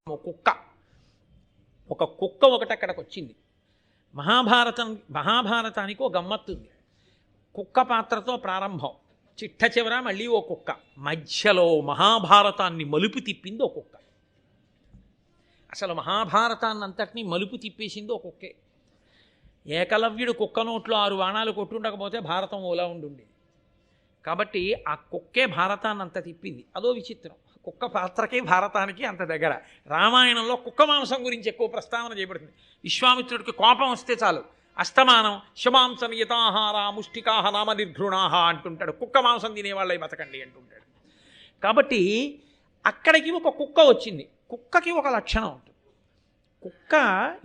కుక్క ఒక కుక్క ఒకటి అక్కడికి వచ్చింది. మహాభారతానికి ఒక గమ్మత్తు ఉంది. కుక్క పాత్రతో ప్రారంభం, చిట్ట చివర మళ్ళీ ఓ కుక్క, మధ్యలో మహాభారతాన్ని మలుపు తిప్పింది ఓ కుక్క. అసలు మహాభారతాన్ని అంతటినీ మలుపు తిప్పేసింది ఓ కుక్కే. ఏకలవ్యుడు కుక్క నోట్లో 6 బాణాలు కొట్టుండకపోతే భారతం ఓలా ఉండుండేది. కాబట్టి ఆ కుక్కే భారతాన్ని అంత తిప్పింది. అదో విచిత్రం, కుక్క పాత్రకి భారతానికి అంత దగ్గర. రామాయణంలో కుక్క మాంసం గురించి ఎక్కువ ప్రస్తావన చేయబడుతుంది. విశ్వామిత్రుడికి కోపం వస్తే చాలు, అస్తమానం శమాంసం యథాహార ముష్టికాహ నామ నిర్ఘృణాహ అంటుంటాడు. కుక్క మాంసం తినేవాళ్ళై బతకండి అంటుంటాడు. కాబట్టి అక్కడికి ఒక కుక్క వచ్చింది. కుక్కకి ఒక లక్షణం ఉంటుంది. కుక్క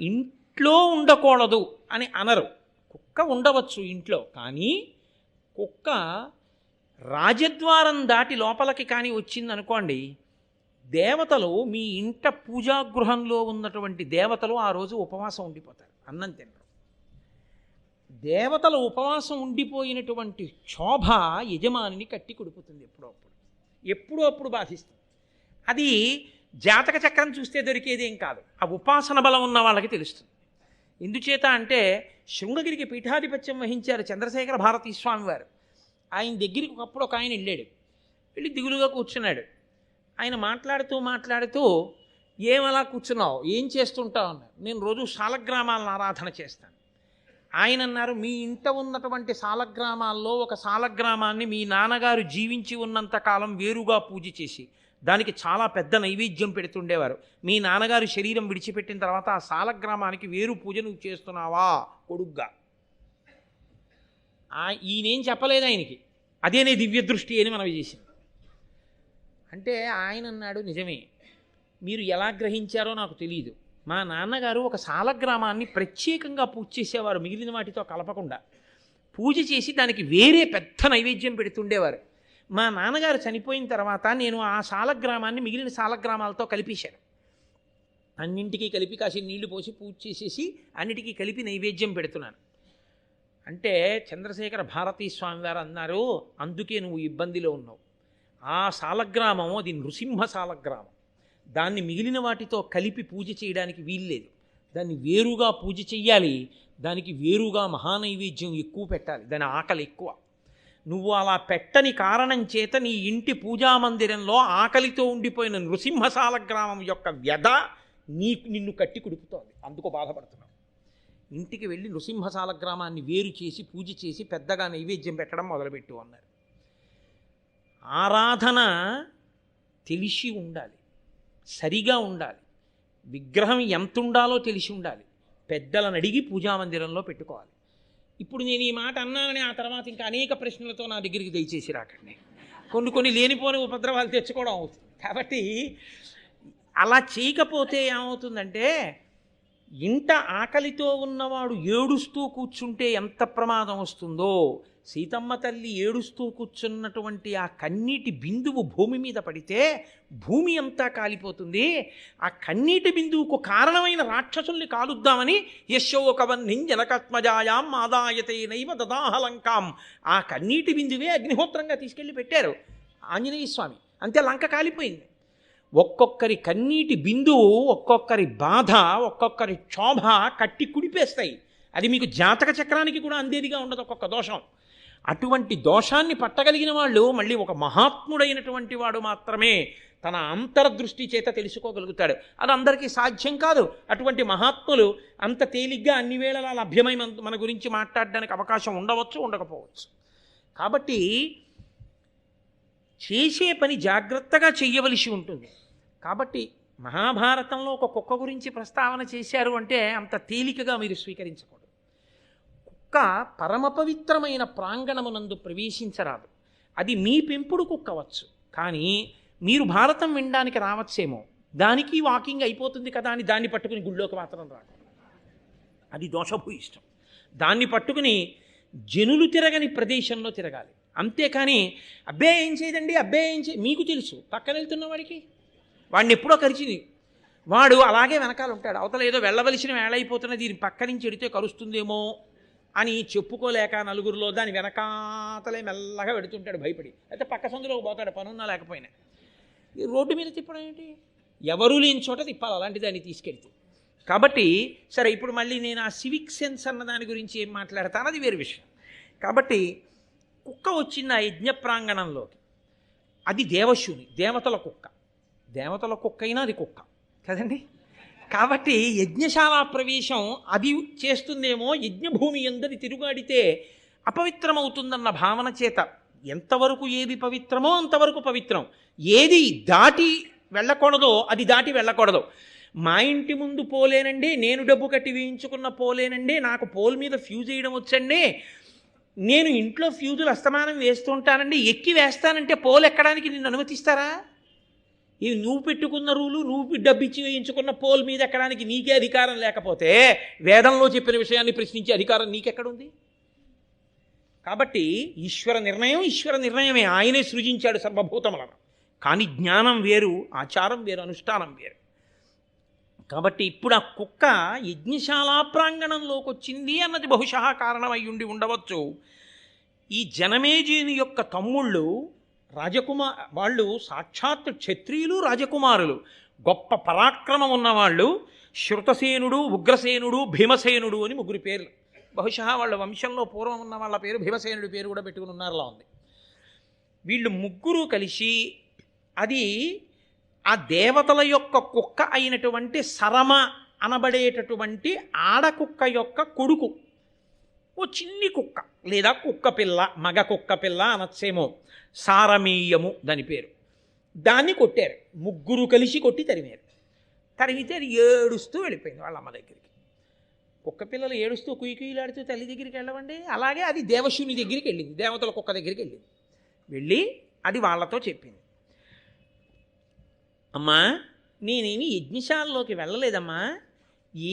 ఇంట్లో ఉండకూడదు అని అనరు. కుక్క ఉండవచ్చు ఇంట్లో, కానీ కుక్క రాజద్వారం దాటి లోపలికి కానీ వచ్చిందనుకోండి, దేవతలు మీ ఇంట పూజాగృహంలో ఉన్నటువంటి దేవతలు ఆ రోజు ఉపవాసం ఉండిపోతారు, అన్నం తినరు. దేవతల ఉపవాసం ఉండిపోయినటువంటి క్షోభ యజమానిని కట్టి కుడుపుతుంది, ఎప్పుడో అప్పుడు బాధిస్తుంది. అది జాతక చక్రం చూస్తే దొరికేదేం కాదు, ఆ ఉపాసన బలం ఉన్న వాళ్ళకి తెలుస్తుంది. ఎందుచేత అంటే శృంగగిరికి పీఠాధిపత్యం వహించారు చంద్రశేఖర భారతీ స్వామి వారు. ఆయన దగ్గరికి ఒకప్పుడు ఒక ఆయన వెళ్ళాడు. వెళ్ళి దిగులుగా కూర్చున్నాడు. ఆయన మాట్లాడుతూ ఏమలా కూర్చున్నావు, ఏం చేస్తుంటావు అన్నారు. నేను రోజు శాలగ్రామాలను ఆరాధన చేస్తాను. ఆయన అన్నారు, మీ ఇంట ఉన్నటువంటి శాలగ్రామాల్లో ఒక శాలగ్రామాన్ని మీ నాన్నగారు జీవించి ఉన్నంత కాలం వేరుగా పూజ చేసి దానికి చాలా పెద్ద నైవేద్యం పెడుతుండేవారు. మీ నాన్నగారు శరీరం విడిచిపెట్టిన తర్వాత ఆ శాలగ్రామానికి వేరు పూజ నువ్వు చేస్తున్నావా కొడుగ్గా? ఈయనేం చెప్పలేదు ఆయనకి, అదేనే దివ్య దృష్టి అని మనం చేసింది. అంటే ఆయన అన్నాడు, నిజమే, మీరు ఎలా గ్రహించారో నాకు తెలియదు. మా నాన్నగారు ఒక శాలగ్రామాన్ని ప్రత్యేకంగా పూజ చేసేవారు, మిగిలిన వాటితో కలపకుండా పూజ చేసి దానికి వేరే పెద్ద నైవేద్యం పెడుతుండేవారు. మా నాన్నగారు చనిపోయిన తర్వాత నేను ఆ శాలగ్రామాన్ని మిగిలిన శాలగ్రామాలతో కలిపేశాను. అన్నింటికీ కలిపి కాసి నీళ్లు పోసి పూజ చేసేసి అన్నిటికీ కలిపి నైవేద్యం పెడుతున్నాను. అంటే చంద్రశేఖర భారతీ స్వామి వారు అన్నారు, అందుకే నువ్వు ఇబ్బందిలో ఉన్నావు. ఆ శాలగ్రామం అది నృసింహ శాలగ్రామం, దాన్ని మిగిలిన వాటితో కలిపి పూజ చేయడానికి వీల్లేదు. దాన్ని వేరుగా పూజ చెయ్యాలి, దానికి వేరుగా మహానైవేద్యం ఎక్కువ పెట్టాలి, దాని ఆకలి ఎక్కువ. నువ్వు అలా పెట్టని కారణం చేత నీ ఇంటి పూజామందిరంలో ఆకలితో ఉండిపోయిన నృసింహ శాలగ్రామం యొక్క వ్యధ నిన్ను కట్టి కుడుపుతోంది, అందుకు బాధపడుతున్నావు. ఇంటికి వెళ్ళి నృసింహ శాలగ్రామాన్ని వేరు చేసి పూజ చేసి పెద్దగా నైవేద్యం పెట్టడం మొదలుపెట్టు అన్నారు. ఆరాధన తెలిసి ఉండాలి, సరిగా ఉండాలి, విగ్రహం ఎంత ఉండాలో తెలిసి ఉండాలి, పెద్దలను అడిగి పూజామందిరంలో పెట్టుకోవాలి. ఇప్పుడు నేను ఈ మాట అన్నానని ఆ తర్వాత ఇంకా అనేక ప్రశ్నలతో నా దగ్గరికి దయచేసి రాకండి. కొన్ని లేనిపోని ఉపద్రవాలు తెచ్చుకోవడం అవుతుంది. కాబట్టి అలా చేయకపోతే ఏమవుతుందంటే, ఇంట ఆకలితో ఉన్నవాడు ఏడుస్తూ కూర్చుంటే ఎంత ప్రమాదం వస్తుందో, సీతమ్మ తల్లి ఏడుస్తూ కూర్చున్నటువంటి ఆ కన్నీటి బిందువు భూమి మీద పడితే భూమి అంతా కాలిపోతుంది. ఆ కన్నీటి బిందువుకు కారణమైన రాక్షసుల్ని కాలుద్దామని యశోకవన్నిం జనకత్మజాయాం ఆదాయతే నైవ దదాహలంకాం, ఆ కన్నీటి బిందువే అగ్నిహోత్రంగా తీసుకెళ్ళి పెట్టారు ఆంజనేయ స్వామి. అంతే, లంక కాలిపోయింది. ఒక్కొక్కరి కన్నీటి బిందువు, ఒక్కొక్కరి బాధ, ఒక్కొక్కరి క్షోభ కట్టి కుడిపేస్తాయి. అది మీకు జాతక చక్రానికి కూడా అందేదిగా ఉండదు ఒక్కొక్క దోషం. అటువంటి దోషాన్ని పట్టగలిగిన వాళ్ళు మళ్ళీ ఒక మహాత్ముడైనటువంటి వాడు మాత్రమే తన అంతర్దృష్టి చేత తెలుసుకోగలుగుతాడు. అది అందరికీ సాధ్యం కాదు. అటువంటి మహాత్ములు అంత తేలిగ్గా అన్ని వేళలా లభ్యమై మన గురించి మాట్లాడడానికి అవకాశం ఉండవచ్చు, ఉండకపోవచ్చు. కాబట్టి చేసే పని జాగ్రత్తగా చెయ్యవలసి ఉంటుంది. కాబట్టి మహాభారతంలో ఒక కుక్క గురించి ప్రస్తావన చేశారు అంటే అంత తేలికగా మీరు స్వీకరించకూడదు. కుక్క పరమ పవిత్రమైన ప్రాంగణమునందు ప్రవేశించరాదు. అది మీ పెంపుడు కుక్కవచ్చు, కానీ మీరు భారతం వినడానికి రావచ్చేమో, దానికి వాకింగ్ అయిపోతుంది కదా అని దాన్ని పట్టుకుని గుళ్ళోకి మాత్రం రాదు. అది దోషభూయిష్టం. దాన్ని పట్టుకుని జనులు తిరగని ప్రదేశంలో తిరగాలి. అంతేకాని అబ్బే ఏం చేయదండి, అబ్బే ఏం చేయ, మీకు తెలుసు పక్కన వెళ్తున్న వాడికి, వాడిని ఎప్పుడో కరిచింది, వాడు అలాగే వెనకాల ఉంటాడు. అవతల ఏదో వెళ్ళవలసిన వేళ అయిపోతున్న దీని పక్క నుంచి ఎడితే కరుస్తుందేమో అని చెప్పుకోలేక నలుగురిలో దాని వెనకాతలే మెల్లగా పెడుతుంటాడు భయపడి. అయితే పక్క సందులోకి పోతాడు పనున్నా లేకపోయినా. ఈ రోడ్డు మీద తిప్పడం ఏంటి? ఎవరూ లేని చోట తిప్పాలి అలాంటి దాన్ని తీసుకెళ్తే. కాబట్టి సరే, ఇప్పుడు మళ్ళీ నేను ఆ సివిక్ సెన్స్ అన్న దాని గురించి ఏం మాట్లాడతాను, అది వేరు విషయం. కాబట్టి కుక్క వచ్చింది ఆ యజ్ఞ ప్రాంగణంలోకి. అది దేవశూని, దేవతల కుక్క. దేవతల కుక్క అయినా అది కుక్క కదండి. కాబట్టి యజ్ఞశాల ప్రవేశం అది చేస్తుందేమో, యజ్ఞభూమి అందరి తిరుగాడితే అపవిత్రమవుతుందన్న భావన చేత ఎంతవరకు ఏది పవిత్రమో అంతవరకు పవిత్రం, ఏది దాటి వెళ్ళకూడదో అది దాటి వెళ్ళకూడదు. మా ఇంటి ముందు పోలేనండి, నేను డబ్బు కట్టి వేయించుకున్న పోలేనండి, నాకు పోల్ మీద ఫ్యూజ్ వేయడం వచ్చండి, నేను ఇంట్లో ఫ్యూజులు అస్తమానం వేస్తుంటానండి, ఎక్కి వేస్తానంటే పోల్ ఎక్కడానికి నిన్ను అనుమతిస్తారా? ఇవి నువ్వు పెట్టుకున్న రూలు, నువ్వు డబ్బిచ్చి వేయించుకున్న పోల్ మీద ఎక్కడానికి నీకే అధికారం లేకపోతే వేదంలో చెప్పిన విషయాన్ని ప్రశ్నించే అధికారం నీకెక్కడుంది? కాబట్టి ఈశ్వర నిర్ణయమే. ఆయనే సృజించాడు సర్వభూతములను. కానీ జ్ఞానం వేరు, ఆచారం వేరు, అనుష్ఠానం వేరు. కాబట్టి ఇప్పుడు ఆ కుక్క యజ్ఞశాలా ప్రాంగణంలోకి వచ్చింది అన్నది బహుశా కారణమై ఉండవచ్చు. ఈ జనమేజయుని యొక్క తమ్ముళ్ళు వాళ్ళు సాక్షాత్ క్షత్రియులు, రాజకుమారులు, గొప్ప పరాక్రమం ఉన్నవాళ్ళు. శృతసేనుడు, ఉగ్రసేనుడు, భీమసేనుడు అని 3 పేర్లు. బహుశా వాళ్ళ వంశంలో పూర్వం ఉన్న వాళ్ళ పేరు భీమసేనుడి పేరు కూడా పెట్టుకుని ఉన్నారులా ఉంది. వీళ్ళు 3 కలిసి అది ఆ దేవతల యొక్క కుక్క అయినటువంటి సరమ అనబడేటటువంటి ఆడకుక్క యొక్క కొడుకు, ఓ చిన్ని కుక్క లేదా కుక్క పిల్ల, మగ కుక్క పిల్ల అనొచ్చేమో, సారమీయము దాని పేరు. దాన్ని కొట్టారు, 3 కలిసి కొట్టి తరిమారు. తరిమితే అది ఏడుస్తూ వెళ్ళిపోయింది వాళ్ళ అమ్మ దగ్గరికి. కుక్క పిల్లలు ఏడుస్తూ కుయ్యలాడుతూ తల్లి దగ్గరికి వెళ్ళవండి, అలాగే అది దేవశూని దగ్గరికి వెళ్ళింది, దేవతల కుక్క దగ్గరికి వెళ్ళి అది వాళ్ళతో చెప్పింది, అమ్మా నేనేమి యజ్ఞశాలలోకి వెళ్ళలేదమ్మా,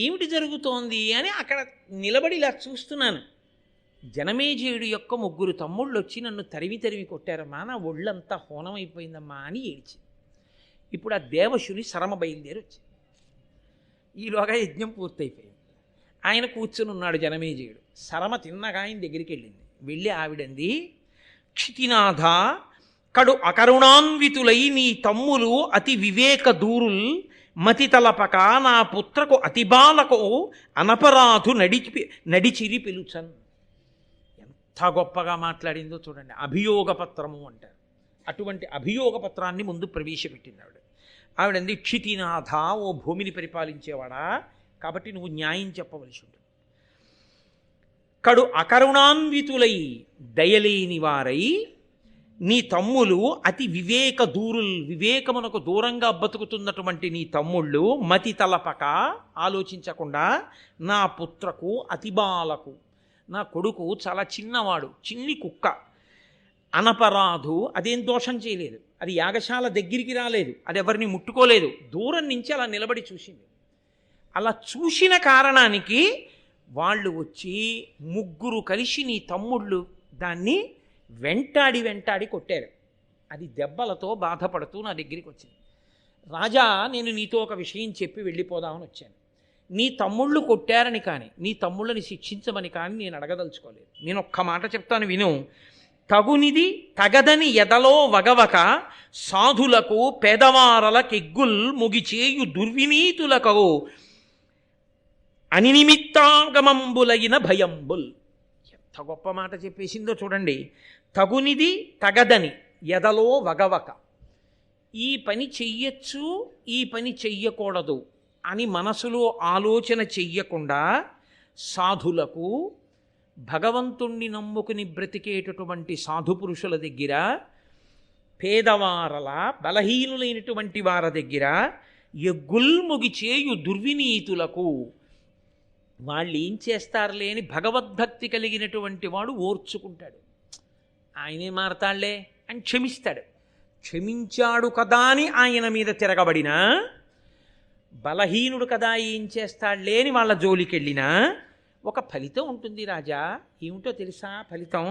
ఏమిటి జరుగుతోంది అని అక్కడ నిలబడి ఇలా చూస్తున్నాను. జనమేజయుడు యొక్క 3 తమ్ముళ్ళు వచ్చి నన్ను తరిమి కొట్టారమ్మా, నా ఒళ్ళంతా హోనమైపోయిందమ్మా అని ఏడ్చి. ఇప్పుడు ఆ దేవశుని సరమ బయలుదేరి వచ్చింది. ఈలోగా యజ్ఞం పూర్తయిపోయింది. ఆయన కూర్చుని ఉన్నాడు జనమేజయుడు. సరమ తిన్నగా ఆయన దగ్గరికి వెళ్ళి ఆవిడంది, క్షితినాథ కడు అకరుణాన్వితులై నీ తమ్ములు అతి వివేక దూరుల్ మతి తలపక నా పుత్రకు అతి బాలకు అనపరాధు నడిచిరి పిలుచన్. ఎంత గొప్పగా మాట్లాడిందో చూడండి. అభియోగ పత్రము అంటారు. అటువంటి అభియోగ పత్రాన్ని ముందు ప్రవేశపెట్టింది ఆవిడంది, క్షితినాథ, ఓ భూమిని పరిపాలించేవాడా, కాబట్టి నువ్వు న్యాయం చెప్పవలసి ఉంటుంది. కడు అకరుణాన్వితులై దయలేని వారై నీ తమ్ములు అతి వివేక దూరుల్, వివేకమునకు దూరంగా బతుకుతున్నటువంటి నీ తమ్ముళ్ళు మతి తలపక, ఆలోచించకుండా, నా పుత్రకు అతిబాలకు, నా కొడుకు చాలా చిన్నవాడు, చిన్ని కుక్క, అనపరాధు, అదేం దోషం చేయలేదు, అది యాగశాల దగ్గరికి రాలేదు, అది ఎవరిని ముట్టుకోలేదు, దూరం నుంచి అలా నిలబడి చూసింది. అలా చూసిన కారణానికి వాళ్ళు వచ్చి 3 కలిసి నీ తమ్ముళ్ళు దాన్ని వెంటాడి కొట్టారు. అది దెబ్బలతో బాధపడుతూ నా దగ్గరికి వచ్చింది. రాజా, నేను నీతో ఒక విషయం చెప్పి వెళ్ళిపోదామని వచ్చాను. నీ తమ్ముళ్ళు కొట్టారని కానీ, నీ తమ్ముళ్ళని శిక్షించమని కానీ నేను అడగదలుచుకోలేదు. నేను ఒక్క మాట చెప్తాను విను. తగునిది తగదని ఎదలో వగవక సాధులకు పేదవారలకెగ్గుల్ ముగిచేయు దుర్వినీతులకు అనినిమిత్తాగమంబులైన భయంబుల్. ఎంత గొప్ప మాట చెప్పేసిందో చూడండి. తగునిది తగదని ఎదలో వగవక, ఈ పని చెయ్యొచ్చు, ఈ పని చెయ్యకూడదు అని మనసులో ఆలోచన చెయ్యకుండా సాధులకు, భగవంతుణ్ణి నమ్ముకుని బ్రతికేటటువంటి సాధు పురుషుల దగ్గర, పేదవారల బలహీనులైనటువంటి వారి దగ్గర ఎగ్గుల్ముగి చేయు దుర్వినీతులకు, వాళ్ళు ఏం చేస్తారులే అని భగవద్భక్తి కలిగినటువంటి వాడు ఓర్చుకుంటాడు. ఆయనే మారతాళ్లే అని క్షమిస్తాడు. క్షమించాడు కదా అని ఆయన మీద తిరగబడినా, బలహీనుడు కదా ఏం చేస్తాడులే అని వాళ్ళ జోలికెళ్ళినా ఒక ఫలితం ఉంటుంది రాజా. ఏమిటో తెలుసా ఫలితం?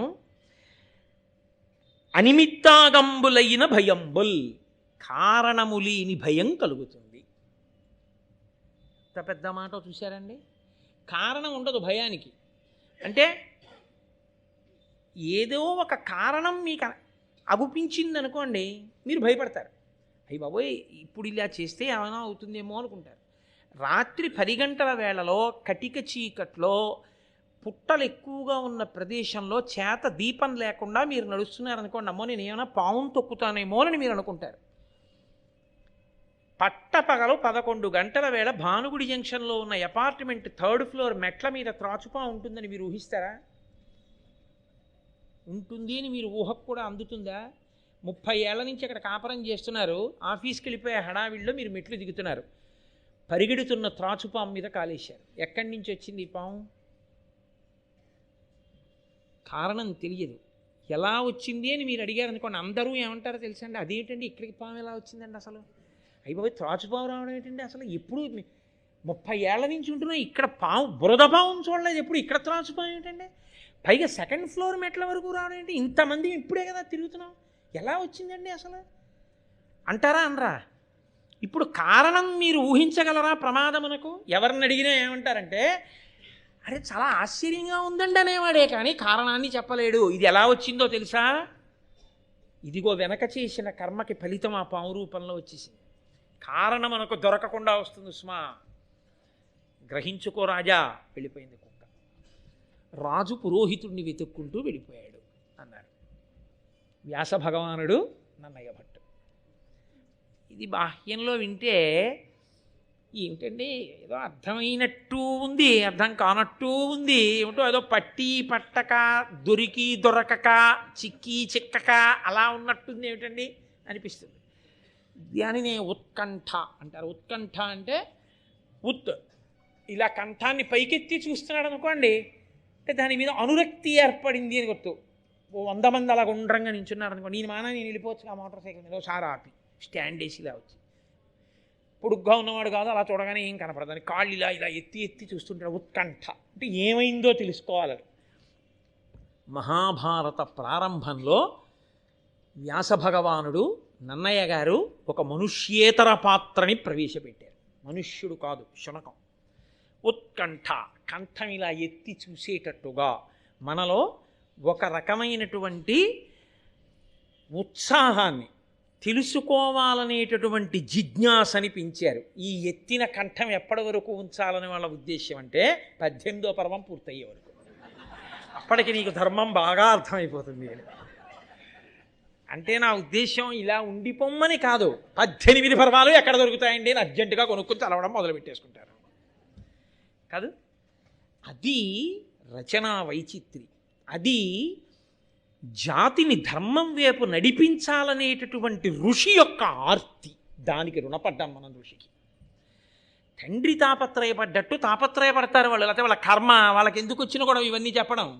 అనిమిత్తాగంబులైన భయంబుల్, కారణము లేని భయం కలుగుతుంది. ఎంత పెద్ద మాట చూశారండి. కారణం ఉండదు భయానికి. అంటే ఏదో ఒక కారణం మీకు అగుపించింది అనుకోండి, మీరు భయపడతారు. అయ్యి బాబోయ్ ఇప్పుడు ఇలా చేస్తే ఏమైనా అవుతుందేమో అనుకుంటారు. రాత్రి 10 గంటల వేళలో కటిక చీకట్లో పుట్టలు ఎక్కువగా ఉన్న ప్రదేశంలో చేత దీపం లేకుండా మీరు నడుస్తున్నారనుకోండి, అమ్మో నేను ఏమైనా పావును తొక్కుతానేమో అని మీరు అనుకుంటారు. పట్టపగలు 11 గంటల వేళ భానుగుడి జంక్షన్లో ఉన్న అపార్ట్మెంట్ 3rd ఫ్లోర్ మెట్ల మీద త్రాచుపా ఉంటుందని మీరు ఊహిస్తారా? ఉంటుంది అని మీరు ఊహకు కూడా అందుతుందా? 30 ఏళ్ల నుంచి అక్కడ కాపురం చేస్తున్నారు, ఆఫీస్కి వెళ్ళిపోయే హడావిడిలో మీరు మెట్లు దిగుతున్నారు, పరిగెడుతున్న త్రాచుపాము మీద కాలేశారు. ఎక్కడి నుంచి వచ్చింది ఈ పాము? కారణం తెలియదు. ఎలా వచ్చింది అని మీరు అడిగారు అనుకోండి, అందరూ ఏమంటారో తెలుసండి, అదేంటండి ఇక్కడికి పాము ఎలా వచ్చిందండి అసలు, అయిపోయి త్రాచుపాము రావడం ఏంటండి అసలు, ఎప్పుడు 30 ఏళ్ల నుంచి ఉంటున్నా ఇక్కడ పాము బురద పాము చూడలేదు, ఎప్పుడు ఇక్కడ త్రాచుపాము ఏంటండి, పైగా 2nd ఫ్లోర్ మెట్ల వరకు రావడం ఏంటి, ఇంతమంది ఇప్పుడే కదా తిరుగుతున్నాం, ఎలా వచ్చిందండి అసలు అంటారా అనరా? ఇప్పుడు కారణం మీరు ఊహించగలరా ప్రమాదమునకు? ఎవరిని అడిగినా ఏమంటారంటే అరే చాలా ఆశ్చర్యంగా ఉందండి అనేవాడే కానీ కారణాన్ని చెప్పలేడు. ఇది ఎలా వచ్చిందో తెలుసా? ఇదిగో వెనక చేసిన కర్మకి ఫలితం ఆ పాము రూపంలో వచ్చేసింది. కారణం మనకు దొరకకుండా వస్తుంది సుమా, గ్రహించుకో రాజా. వెళ్ళిపోయింది కుక్క. రాజు పురోహితుడిని వెతుక్కుంటూ వెళ్ళిపోయాడు అన్నారు వ్యాస భగవానుడు, నన్నయ్య భట్టు. ఇది బాహ్యంలో వింటే ఏమిటండి ఏదో అర్థమైనట్టు ఉంది, అర్థం కానట్టు ఉంది, ఏమిటో ఏదో పట్టి పట్టక దొరికి దొరకక చిక్కి చిక్కక అలా ఉన్నట్టుంది ఏమిటండి అనిపిస్తుంది. దానినే ఉత్కంఠ అంటారు. ఉత్కంఠ అంటే ఇలా కంఠాన్ని పైకెత్తి చూస్తున్నాడు అనుకోండి, అంటే దాని మీద అనురక్తి ఏర్పడింది అని గుర్తు. 100 మంది అలా గుండ్రంగా నించున్నారు అనుకోండి, నేను మానా నేను వెళ్ళిపోవచ్చు ఆ మోటార్ సైకిల్ మీద, ఒకసారి ఆపి స్టాండ్ వేసి ఇలా వచ్చి, పొడుగ్గా ఉన్నవాడు కాదు, అలా చూడగానే ఏం కనపడదు అని కాళ్ళు ఇలా ఇలా ఎత్తి ఎత్తి చూస్తుంటాడు. ఉత్కంఠ అంటే ఏమైందో తెలుసుకోవాలని. మహాభారత ప్రారంభంలో వ్యాస భగవానుడు నన్నయ్య గారు ఒక మనుష్యేతర పాత్రని ప్రవేశపెట్టారు. మనుష్యుడు కాదు, శునకం. ఉత్కంఠ, కంఠం ఇలా ఎత్తి చూసేటట్టుగా మనలో ఒక రకమైనటువంటి ఉత్సాహాన్ని, తెలుసుకోవాలనేటటువంటి జిజ్ఞాసని పెంచారు. ఈ ఎత్తిన కంఠం ఎప్పటి వరకు ఉంచాలని వాళ్ళ ఉద్దేశం అంటే 18వ పర్వం పూర్తయ్యే వరకు. అప్పటికి నీకు ధర్మం బాగా అర్థమైపోతుంది అని. అంటే నా ఉద్దేశం ఇలా ఉండిపోమ్మని కాదు, 18 పర్వాలు ఎక్కడ దొరుకుతాయండి అని అర్జెంటుగా కొనుక్కుని చదవడం మొదలుపెట్టేసుకుంటారు కాదు. అది రచనా వైచిత్రి. అది జాతిని ధర్మం వైపు నడిపించాలనేటటువంటి ఋషి యొక్క ఆర్తి. దానికి రుణపడ్డాం మనం ఋషికి. తండ్రి తాపత్రయపడ్డట్టు తాపత్రయపడతారు వాళ్ళు, లేకపోతే వాళ్ళ కర్మ వాళ్ళకి ఎందుకు వచ్చినా కూడా ఇవన్నీ చెప్పడం.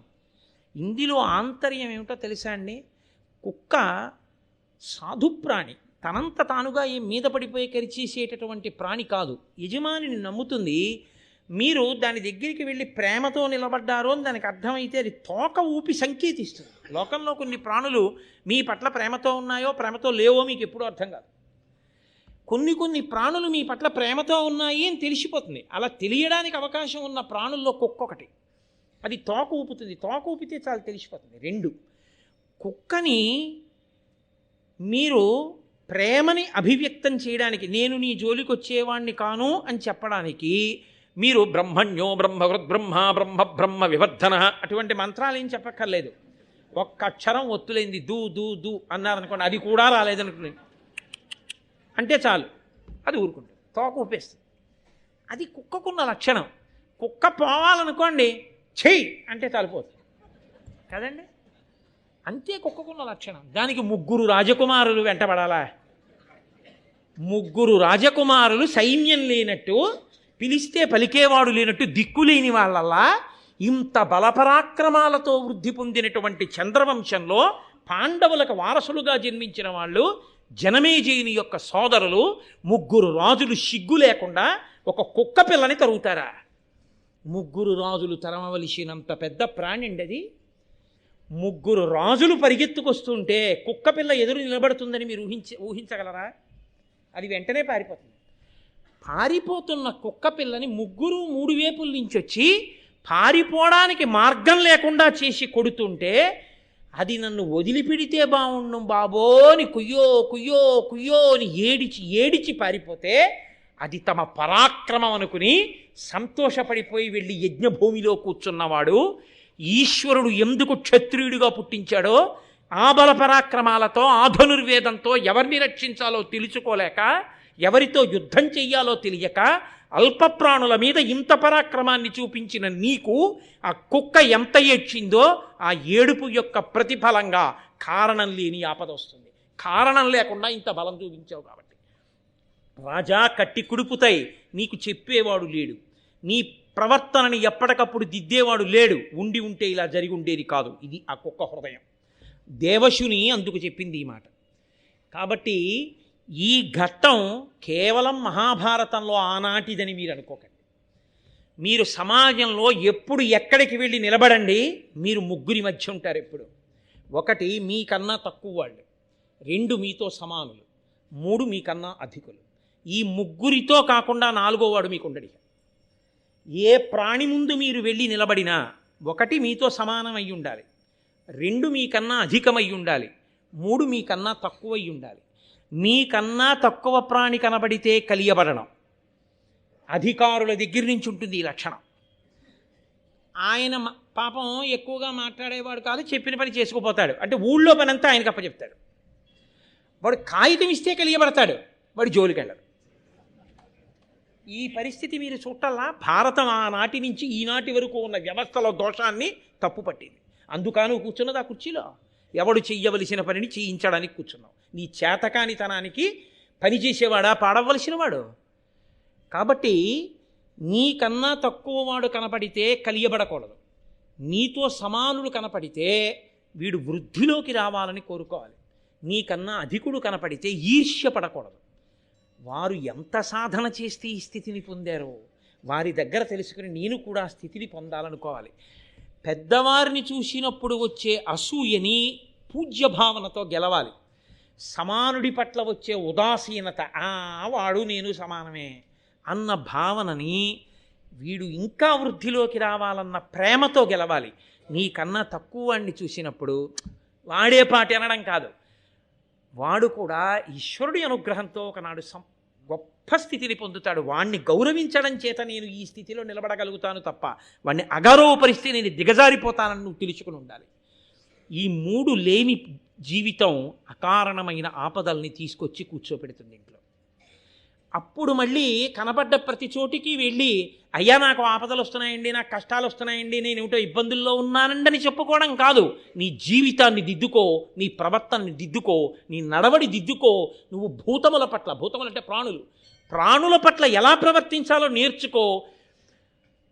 ఇందులో ఆంతర్యం ఏమిటో తెలుసా అండి? కుక్క సాధుప్రాణి, తనంత తానుగా ఏం మీద పడిపోయి కరిచేసేటటువంటి ప్రాణి కాదు. యజమానిని నమ్ముతుంది. మీరు దాని దగ్గరికి వెళ్ళి ప్రేమతో నిలబడ్డారో అని దానికి అర్థమైతే అది తోక ఊపి సంకేతిస్తుంది. లోకంలో కొన్ని ప్రాణులు మీ పట్ల ప్రేమతో ఉన్నాయో ప్రేమతో లేవో మీకు ఎప్పుడూ అర్థం కాదు. కొన్ని ప్రాణులు మీ పట్ల ప్రేమతో ఉన్నాయి అని తెలిసిపోతుంది. అలా తెలియడానికి అవకాశం ఉన్న ప్రాణుల్లో కుక్క ఒకటి. అది తోక ఊపుతుంది, తోక ఊపితే చాలా తెలిసిపోతుంది. 2, కుక్కని మీరు ప్రేమని అభివ్యక్తం చేయడానికి, నేను నీ జోలికి వచ్చేవాణ్ణి కాను అని చెప్పడానికి మీరు బ్రహ్మణ్యో బ్రహ్మ బ్రహ్మ బ్రహ్మ వివర్ధన అటువంటి మంత్రాలు ఏం చెప్పక్కర్లేదు. ఒక్క అక్షరం ఒత్తులేంది దూ దూ దూ అన్నారనుకోండి, అది కూడా రాలేదనుకోండి అంటే చాలు, అది ఊరుకుంటుంది, తోక ఊపేస్తుంది. అది కుక్కకున్న లక్షణం. కుక్క పోవాలనుకోండి చెయ్యి అంటే చాలిపోతుంది కదండి. అంతే కుక్కకున్న లక్షణం. దానికి 3 రాజకుమారులు వెంటబడాలా? 3 రాజకుమారులు సైన్యం లేనట్టు, పిలిస్తే పలికేవాడు లేనట్టు, దిక్కులేని వాళ్ళల్లా ఇంత బలపరాక్రమాలతో వృద్ధి పొందినటువంటి చంద్రవంశంలో పాండవులకు వారసులుగా జన్మించిన వాళ్ళు జనమేజయుని యొక్క సోదరులు 3 రాజులు సిగ్గు లేకుండా ఒక కుక్క పిల్లని తరుగుతారా? 3 రాజులు తరమవలసినంత పెద్ద ప్రాణి అండి అది. 3 రాజులు పరిగెత్తుకొస్తుంటే కుక్క పిల్ల ఎదురు నిలబడుతుందని మీరు ఊహించగలరా? అది వెంటనే పారిపోతుంది. పారిపోతున్న కుక్క పిల్లని 3 వేపుల నుంచి వచ్చి పారిపోవడానికి మార్గం లేకుండా చేసి కొడుతుంటే అది నన్ను వదిలిపెడితే బాగుండు బాబోని కుయ్యో కుయ్యో కుయ్యో అని ఏడిచి ఏడిచి పారిపోతే అది తమ పరాక్రమం అనుకుని సంతోషపడిపోయి వెళ్ళి యజ్ఞభూమిలో కూర్చున్నవాడు ఈశ్వరుడు ఎందుకు క్షత్రియుడిగా పుట్టించాడో ఆ బలపరాక్రమాలతో ఆ ధనుర్వేదంతో ఎవరిని రక్షించాలో తెలుసుకోలేక ఎవరితో యుద్ధం చెయ్యాలో తెలియక అల్పప్రాణుల మీద ఇంత పరాక్రమాన్ని చూపించిన నీకు ఆ కుక్క ఎంత ఏడ్చిందో ఆ ఏడుపు యొక్క ప్రతిఫలంగా కారణం లేని ఆపద వస్తుంది. కారణం లేకుండా ఇంత బలం చూపించావు కాబట్టి. రాజా కట్టి కుడుపుతాయి, నీకు చెప్పేవాడు లేడు, నీ ప్రవర్తనని ఎప్పటికప్పుడు దిద్దేవాడు లేడు, ఉండి ఉంటే ఇలా జరిగి ఉండేది కాదు. ఇది ఆ కుక్క హృదయం. దేవశుని అందుకు చెప్పింది ఈ మాట. కాబట్టి ఈ ఘట్టం కేవలం మహాభారతంలో ఆనాటిదని మీరు అనుకోకండి. మీరు సమాజంలో ఎప్పుడు ఎక్కడికి వెళ్ళి నిలబడండి, మీరు ముగ్గురి మధ్య ఉంటారు ఎప్పుడు. ఒకటి మీకన్నా తక్కువ వాళ్ళు, రెండు మీతో సమానులు, మూడు మీకన్నా అధికులు. ఈ ముగ్గురితో కాకుండా నాలుగోవాడు మీకు ఉండడు. ఏ ప్రాణి ముందు మీరు వెళ్ళి నిలబడినా ఒకటి మీతో సమానమై ఉండాలి, రెండు మీకన్నా అధికమై ఉండాలి, మూడు మీకన్నా తక్కువై ఉండాలి. మీకన్నా తక్కువ ప్రాణి కనబడితే కలియబడడం అధికారుల దగ్గర నుంచి ఉంటుంది ఈ లక్షణం. ఆయన పాపం ఎక్కువగా మాట్లాడేవాడు కాదు, చెప్పిన పని చేసుకుపోతాడు. అంటే ఊళ్ళో పని అంతా ఆయనకు అప్పచెప్తాడు. వాడు కాగితం ఇస్తే కలియబడతాడు, వాడు జోలికి వెళ్ళడు. ఈ పరిస్థితి మీరు చూడాలా. భారతం ఆనాటి నుంచి ఈనాటి వరకు ఉన్న వ్యవస్థలో దోషాన్ని తప్పు పట్టింది. అందుకను కూర్చున్నది ఆ కుర్చీలో. ఎవడు చెయ్యవలసిన పనిని చేయించడానికి కూర్చున్నావు. నీ చేతకానితనానికి పని చేసేవాడా పాడవలసిన వాడు. కాబట్టి నీకన్నా తక్కువ వాడు కనపడితే కలియబడకూడదు, నీతో సమానులు కనపడితే వీడు వృద్ధిలోకి రావాలని కోరుకోవాలి. నీకన్నా అధికుడు కనపడితే ఈర్ష్య పడకూడదు. వారు ఎంత సాధన చేస్తే ఈ స్థితిని పొందారో వారి దగ్గర తెలుసుకుని నేను కూడా ఆ స్థితిని పొందాలనుకోవాలి. పెద్దవారిని చూసినప్పుడు వచ్చే అసూయని పూజ్యభావనతో గెలవాలి. సమానుడి పట్ల వచ్చే ఉదాసీనత, వాడు నేను సమానమే అన్న భావనని వీడు ఇంకా వృద్ధిలోకి రావాలన్న ప్రేమతో గెలవాలి. నీకన్నా తక్కువ వాడిని చూసినప్పుడు వాడే పాటి అనడం కాదు, వాడు కూడా ఈశ్వరుడి అనుగ్రహంతో ఒకనాడు గొప్ప స్థితిని పొందుతాడు. వాణ్ణి గౌరవించడం చేత నేను ఈ స్థితిలో నిలబడగలుగుతాను తప్ప వాణ్ణి అగౌరవపరిస్తే నేను దిగజారిపోతానని నువ్వు తెలుసుకుని ఉండాలి. ఈ మూడు లేని జీవితం అకారణమైన ఆపదల్ని తీసుకొచ్చి కూర్చోపెడుతుంది ఇంట్లో. అప్పుడు మళ్ళీ కనబడ్డ ప్రతి చోటికి వెళ్ళి అయ్యా నాకు ఆపదలు వస్తున్నాయండి, నాకు కష్టాలు వస్తున్నాయండి, నేను ఏమిటో ఇబ్బందుల్లో ఉన్నానండి అని చెప్పుకోవడం కాదు. నీ జీవితాన్ని దిద్దుకో, నీ ప్రవర్తనని దిద్దుకో, నీ నడవడి దిద్దుకో. నువ్వు భూతముల పట్ల, భూతములు అంటే ప్రాణుల పట్ల ఎలా ప్రవర్తించాలో నేర్చుకో.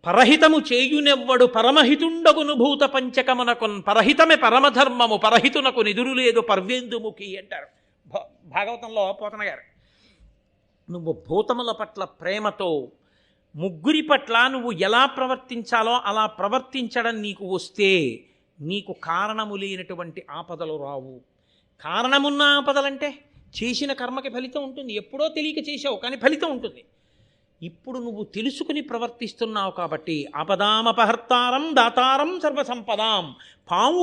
పరహితము చేయునెవ్వడు పరమహితుండగును భూత పంచకమునకున్, పరహితమే పరమధర్మము పరహితునకు నిదురు లేదు పర్వేందుముఖి అంటారు భాగవతంలో పోతన గారు. నువ్వు భూతముల పట్ల ప్రేమతో, ముగ్గురి పట్ల నువ్వు ఎలా ప్రవర్తించాలో అలా ప్రవర్తించడం నీకు వస్తే నీకు కారణము లేనటువంటి ఆపదలు రావు. కారణమున్న ఆపదలంటే చేసిన కర్మకి ఫలితం ఉంటుంది. ఎప్పుడో తెలియక చేసావు కానీ ఫలితం ఉంటుంది. ఇప్పుడు నువ్వు తెలుసుకుని ప్రవర్తిస్తున్నావు కాబట్టి ఆపదామపహర్తారం దాతారం సర్వసంపదాం, పాము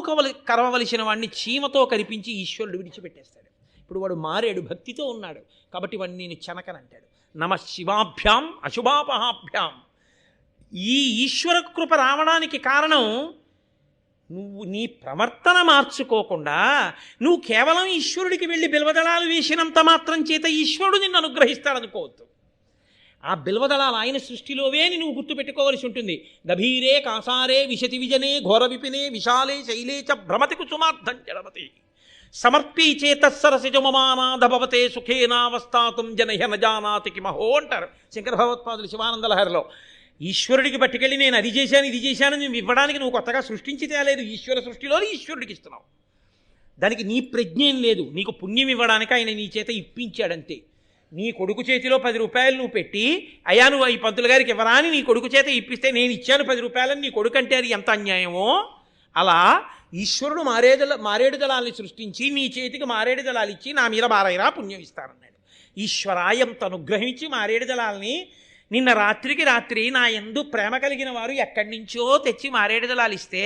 కరవలసిన వాడిని చీమతో కనిపించి ఈశ్వరుడు విడిచిపెట్టేస్తాడు. ఇప్పుడు వాడు మారాడు, భక్తితో ఉన్నాడు కాబట్టి వాడిని నేను చెనకనంటాడు. నమ శివాభ్యాం అశుభాపహాభ్యాం. ఈ ఈశ్వర కృప రావడానికి కారణం నువ్వు నీ ప్రవర్తన మార్చుకోకుండా నువ్వు కేవలం ఈశ్వరుడికి వెళ్ళి బిల్వదళాలు వేసినంత మాత్రం చేత ఈశ్వరుడు నిన్ను అనుగ్రహిస్తాడనుకోవద్దు. ఆ బిల్వదళాలు ఆయన సృష్టిలోవే నువ్వు గుర్తుపెట్టుకోవలసి ఉంటుంది. గభీరే కాసారే విశతి విజనే ఘోర విపినే విశాలే శైలే చ భ్రమతి కుసుమార్థం జడమతి సమర్పీ చేతస్సరసిజమమానాధభవతే సుఖేనావస్థాతుం జనహ్య నజానాతి కిమహో అంటారు శంకర భగవత్పాదులు శివానంద లహరిలో. ఈశ్వరుడికి పట్టుకెళ్ళి నేను అది చేశాను ఇది చేశానని నువ్వు ఇవ్వడానికి నువ్వు కొత్తగా సృష్టించి తేలేదు. ఈశ్వర సృష్టిలోని ఈశ్వరుడికి ఇస్తున్నావు. దానికి నీ ప్రజ్ఞేం లేదు. నీకు పుణ్యం ఇవ్వడానికి ఆయన నీ చేత ఇప్పించాడంతే. నీ కొడుకు చేతిలో 10 రూపాయలు నువ్వు పెట్టి అయ్యా నువ్వు ఈ పంతులు గారికి ఇవ్వరా అని నీ కొడుకు చేత ఇప్పిస్తే నేను ఇచ్చాను 10 రూపాయలని నీ కొడుకు అంటే అది ఎంత అన్యాయమో, అలా ఈశ్వరుడు మారేడు దళాల్ని సృష్టించి నీ చేతికి మారేడు దళాలు ఇచ్చి నా మీద బారైరా పుణ్యం ఇస్తానన్నాడు. ఈశ్వరాయంత అనుగ్రహించి మారేడు దళాల్ని నిన్న రాత్రికి రాత్రి నా యందు ప్రేమ కలిగిన వారు ఎక్కడి నుంచో తెచ్చి మారేడు దళాలు ఇస్తే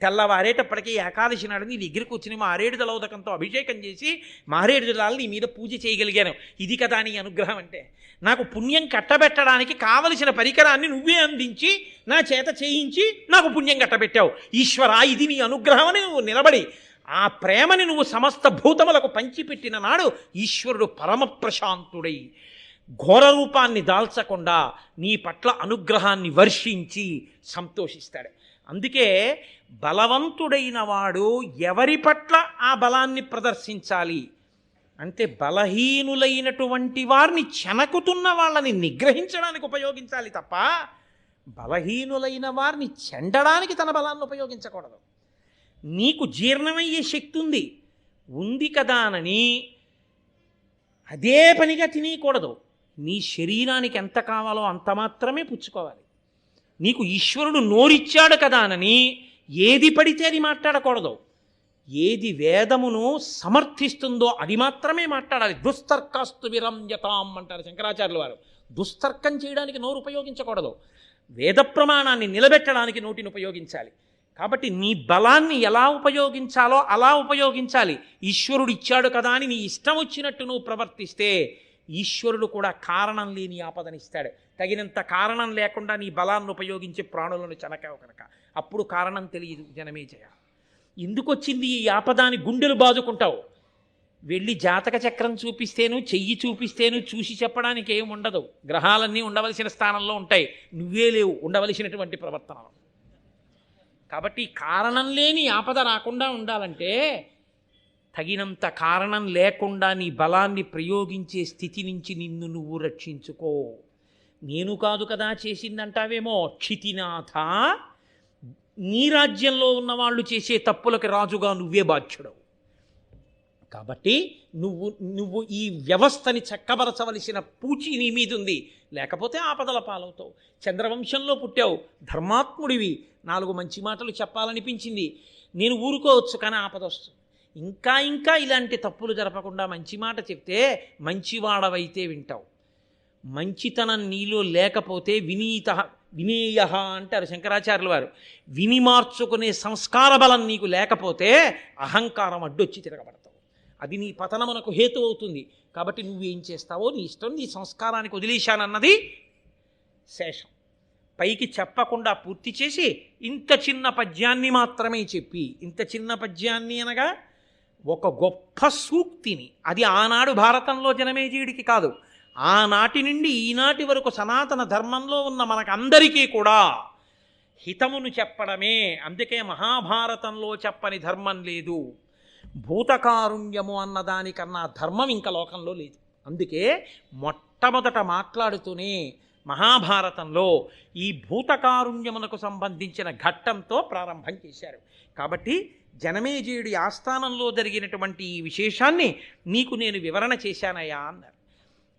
తెల్లవారేటప్పటికీ ఏకాదశి నాడు నీ దగ్గర కూర్చుని మారేడు దళోదకంతో అభిషేకం చేసి మారేడు దళాలు నీ మీద పూజ చేయగలిగాను. ఇది కదా నీ అనుగ్రహం అంటే. నాకు పుణ్యం కట్టబెట్టడానికి కావలసిన పరికరాన్ని నువ్వే అందించి నా చేత చేయించి నాకు పుణ్యం కట్టబెట్టావు. ఈశ్వరా, ఇది నీ అనుగ్రహం అని నువ్వు నిలబడి ఆ ప్రేమని నువ్వు సమస్త భూతములకు పంచిపెట్టిన నాడు ఈశ్వరుడు పరమ ప్రశాంతుడై ఘోర రూపాన్ని దాల్చకుండా నీ పట్ల అనుగ్రహాన్ని వర్షించి సంతోషిస్తాడు. అందుకే బలవంతుడైన వాడు ఎవరి పట్ల ఆ బలాన్ని ప్రదర్శించాలి అంటే బలహీనులైనటువంటి వారిని చెనకుతున్న వాళ్ళని నిగ్రహించడానికి ఉపయోగించాలి తప్ప బలహీనులైన వారిని చెండడానికి తన బలాన్ని ఉపయోగించకూడదు. నీకు జీర్ణమయ్యే శక్తి ఉంది కదా అని అదే పనిగా తినేయకూడదు. నీ శరీరానికి ఎంత కావాలో అంత మాత్రమే పుచ్చుకోవాలి. నీకు ఈశ్వరుడు నోరిచ్చాడు కదా అని ఏది పడితే అది మాట్లాడకూడదు. ఏది వేదమును సమర్థిస్తుందో అది మాత్రమే మాట్లాడాలి. దుస్తర్కాస్తు విరంజతాం అంటారు శంకరాచార్యుల వారు. దుస్తర్కం చేయడానికి నోరు ఉపయోగించకూడదు. వేద ప్రమాణాన్ని నిలబెట్టడానికి నోటిని ఉపయోగించాలి. కాబట్టి నీ బలాన్ని ఎలా ఉపయోగించాలో అలా ఉపయోగించాలి. ఈశ్వరుడు ఇచ్చాడు కదా అని నీ ఇష్టం వచ్చినట్టు నువ్వు ప్రవర్తిస్తే ఈశ్వరుడు కూడా కారణం లేని ఆపదనిస్తాడు. తగినంత కారణం లేకుండా నీ బలాన్ని ఉపయోగించే ప్రాణులను చెనకావు కనుక అప్పుడు కారణం తెలియదు. జనమేజయ, ఎందుకు వచ్చింది ఈ ఆపదాని గుండెలు బాదుకుంటావు. వెళ్ళి జాతక చక్రం చూపిస్తేను చెయ్యి చూపిస్తేను చూసి చెప్పడానికి ఏం ఉండదు. గ్రహాలన్నీ ఉండవలసిన స్థానంలో ఉంటాయి, నువ్వే లేవు ఉండవలసినటువంటి ప్రవర్తనలు. కాబట్టి కారణం లేని ఆపద రాకుండా ఉండాలంటే తగినంత కారణం లేకుండా నీ బలాన్ని ప్రయోగించే స్థితి నుంచి నిన్ను నువ్వు రక్షించుకో. నేను కాదు కదా చేసిందంటావేమో, క్షితినాథ, నీ రాజ్యంలో ఉన్నవాళ్ళు చేసే తప్పులకు రాజుగా నువ్వే బాధ్యుడవు. కాబట్టి నువ్వు ఈ వ్యవస్థని చక్కబరచవలసిన పూచి నీ మీద ఉంది. లేకపోతే ఆపదల పాలవుతావు. చంద్రవంశంలో పుట్టావు, ధర్మాత్ముడివి, 4 మంచి మాటలు చెప్పాలనిపించింది, నేను ఊరుకోవచ్చు, కానీ ఆపద వస్తుంది. ఇంకా ఇలాంటి తప్పులు జరపకుండా మంచి మాట చెప్తే మంచివాడవైతే వింటావు. మంచితనం నీలో లేకపోతే వినేయ అంటారు శంకరాచార్యుల వారు. విని మార్చుకునే సంస్కార బలం నీకు లేకపోతే అహంకారం అడ్డొచ్చి తిరగబడతావు. అది నీ పతనమునకు హేతు అవుతుంది. కాబట్టి నువ్వేం చేస్తావో నీ ఇష్టం. నీ సంస్కారానికి వదిలేశానన్నది శేషం. పైకి చెప్పకుండా పూర్తి చేసి ఇంత చిన్న పద్యాన్ని మాత్రమే చెప్పి, ఇంత చిన్న పద్యాన్ని అనగా ఒక గొప్ప సూక్తిని, అది ఆనాడు భారతంలో జనమేజయుడికి కాదు, ఆనాటి నుండి ఈనాటి వరకు సనాతన ధర్మంలో ఉన్న మనకందరికీ కూడా హితమును చెప్పడమే. అందుకే మహాభారతంలో చెప్పని ధర్మం లేదు. భూతకారుణ్యము అన్నదానికన్నా ధర్మం ఇంకా లోకంలో లేదు. అందుకే మొట్టమొదట మాట్లాడుతూనే మహాభారతంలో ఈ భూతకారుణ్యమునకు సంబంధించిన ఘట్టంతో ప్రారంభం చేశారు. కాబట్టి జనమేజయుడి ఆస్థానంలో జరిగినటువంటి ఈ విశేషాన్ని నీకు నేను వివరణ చేశానయ్యా అన్నారు.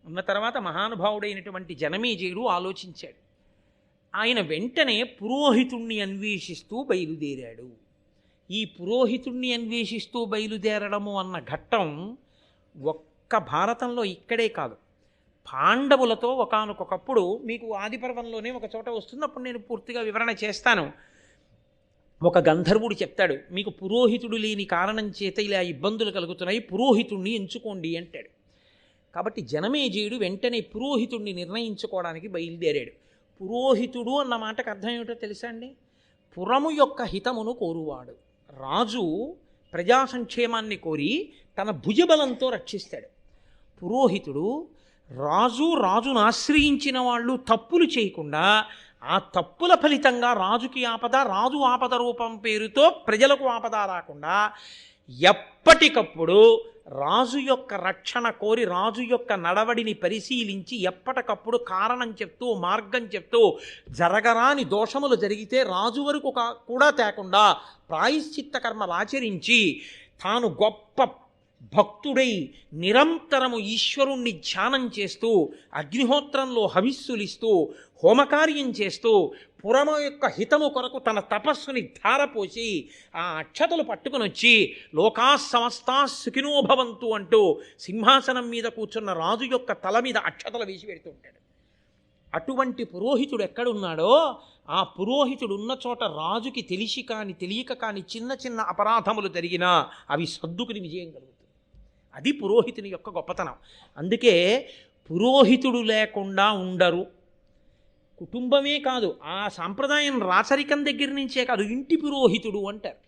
ఉన్న తర్వాత మహానుభావుడైనటువంటి జనమేజయుడు ఆలోచించాడు. ఆయన వెంటనే పురోహితుణ్ణి అన్వేషిస్తూ బయలుదేరాడు. ఈ పురోహితుణ్ణి అన్వేషిస్తూ బయలుదేరడము అన్న ఘట్టం ఒక్క భారతంలో ఇక్కడే కాదు, పాండవులతో ఒకానొకప్పుడు, మీకు ఆదిపర్వంలోనే ఒక చోట వస్తుంది, అప్పుడు నేను పూర్తిగా వివరణ చేస్తాను. ఒక గంధర్వుడు చెప్తాడు, మీకు పురోహితుడు లేని కారణం చేత ఇలా ఇబ్బందులు కలుగుతున్నాయి, పురోహితుణ్ణి ఎంచుకోండి అంటాడు. కాబట్టి జనమేజయుడు వెంటనే పురోహితుణ్ణి నిర్ణయించుకోవడానికి బయలుదేరాడు. పురోహితుడు అన్న మాటకు అర్థం ఏమిటో తెలుసా అండి? పురము యొక్క హితమును కోరువాడు. రాజు ప్రజా సంక్షేమాన్ని కోరి తన భుజబలంతో రక్షిస్తాడు. పురోహితుడు రాజును ఆశ్రయించిన వాళ్ళు తప్పులు చేయకుండా ఆ తప్పుల ఫలితంగా రాజుకి ఆపద, రాజు ఆపద రూపం పేరుతో ప్రజలకు ఆపద రాకుండా ఎప్పటికప్పుడు రాజు యొక్క రక్షణ కోరి రాజు యొక్క నడవడిని పరిశీలించి ఎప్పటికప్పుడు కారణం చెప్తూ మార్గం చెప్తూ జరగరాని దోషములు జరిగితే రాజు వరకు కూడా తేకుండా ప్రాయశ్చిత్త కర్మలు ఆచరించి తాను గొప్ప భక్తుడై నిరంతరము ఈశ్వరుణ్ణి ధ్యానం చేస్తూ అగ్నిహోత్రంలో హవిస్సులిస్తూ హోమకార్యం చేస్తూ పురమ యొక్క హితము కొరకు తన తపస్సుని ధారపోసి ఆ అక్షతలు పట్టుకుని వచ్చి లోకా సమస్తా సుఖినోభవంతు అంటూ సింహాసనం మీద కూర్చున్న రాజు యొక్క తల మీద అక్షతలు వేసి పెడుతూ ఉంటాడు. అటువంటి పురోహితుడు ఎక్కడున్నాడో ఆ పురోహితుడు ఉన్న చోట రాజుకి తెలిసి కాని తెలియక కాని చిన్న చిన్న అపరాధములు జరిగినా అవి సర్దుకుని విజయం కలుగుతుంది. అది పురోహితుని యొక్క గొప్పతనం. అందుకే పురోహితుడు లేకుండా ఉండరు. కుటుంబమే కాదు, ఆ సాంప్రదాయం రాచరికం దగ్గర నుంచే కాదు, ఇంటి పురోహితుడు అంటారు.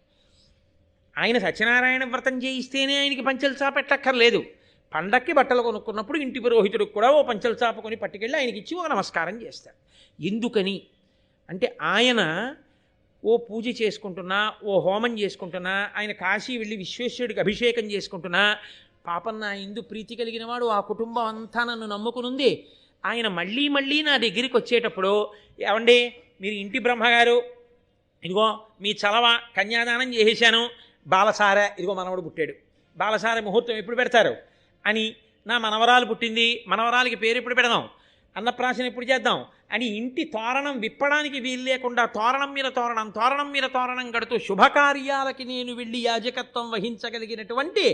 ఆయన సత్యనారాయణ వ్రతం చేయిస్తేనే ఆయనకి పంచెల చాప పెట్టక్కర్లేదు. పండక్కి బట్టలు కొనుక్కున్నప్పుడు ఇంటి పురోహితుడికి కూడా ఓ పంచెల చాప కొని పట్టుకెళ్ళి ఆయనకి ఇచ్చి ఒక నమస్కారం చేస్తారు. ఎందుకని అంటే ఆయన ఓ పూజ చేసుకుంటున్నా, ఓ హోమం చేసుకుంటున్నా, ఆయన కాశీ వెళ్ళి విశ్వేశ్వరుడికి అభిషేకం చేసుకుంటున్నా, పాపం నా ఇందు ప్రీతి కలిగిన వాడు ఆ కుటుంబం అంతా నన్ను నమ్ముకునుంది, ఆయన మళ్ళీ మళ్ళీ నా దగ్గరికి వచ్చేటప్పుడు, ఏమండి మీరు ఇంటి బ్రహ్మగారు, ఇదిగో మీ చలవ కన్యాదానం చేసేశాను, బాలసార ఇదిగో మనవడు పుట్టాడు, బాలసార ముహూర్తం ఎప్పుడు పెడతారు అని, నా మనవరాలు పుట్టింది, మనవరాలకి పేరు ఎప్పుడు పెడదాం, అన్నప్రాశన ఎప్పుడు చేద్దాం అని ఇంటి తోరణం విప్పడానికి వీలు లేకుండా తోరణం మీద తోరణం తోరణం మీద తోరణం కడుతూ శుభకార్యాలకి నేను వెళ్ళి యాజకత్వం వహించగలిగినటువంటి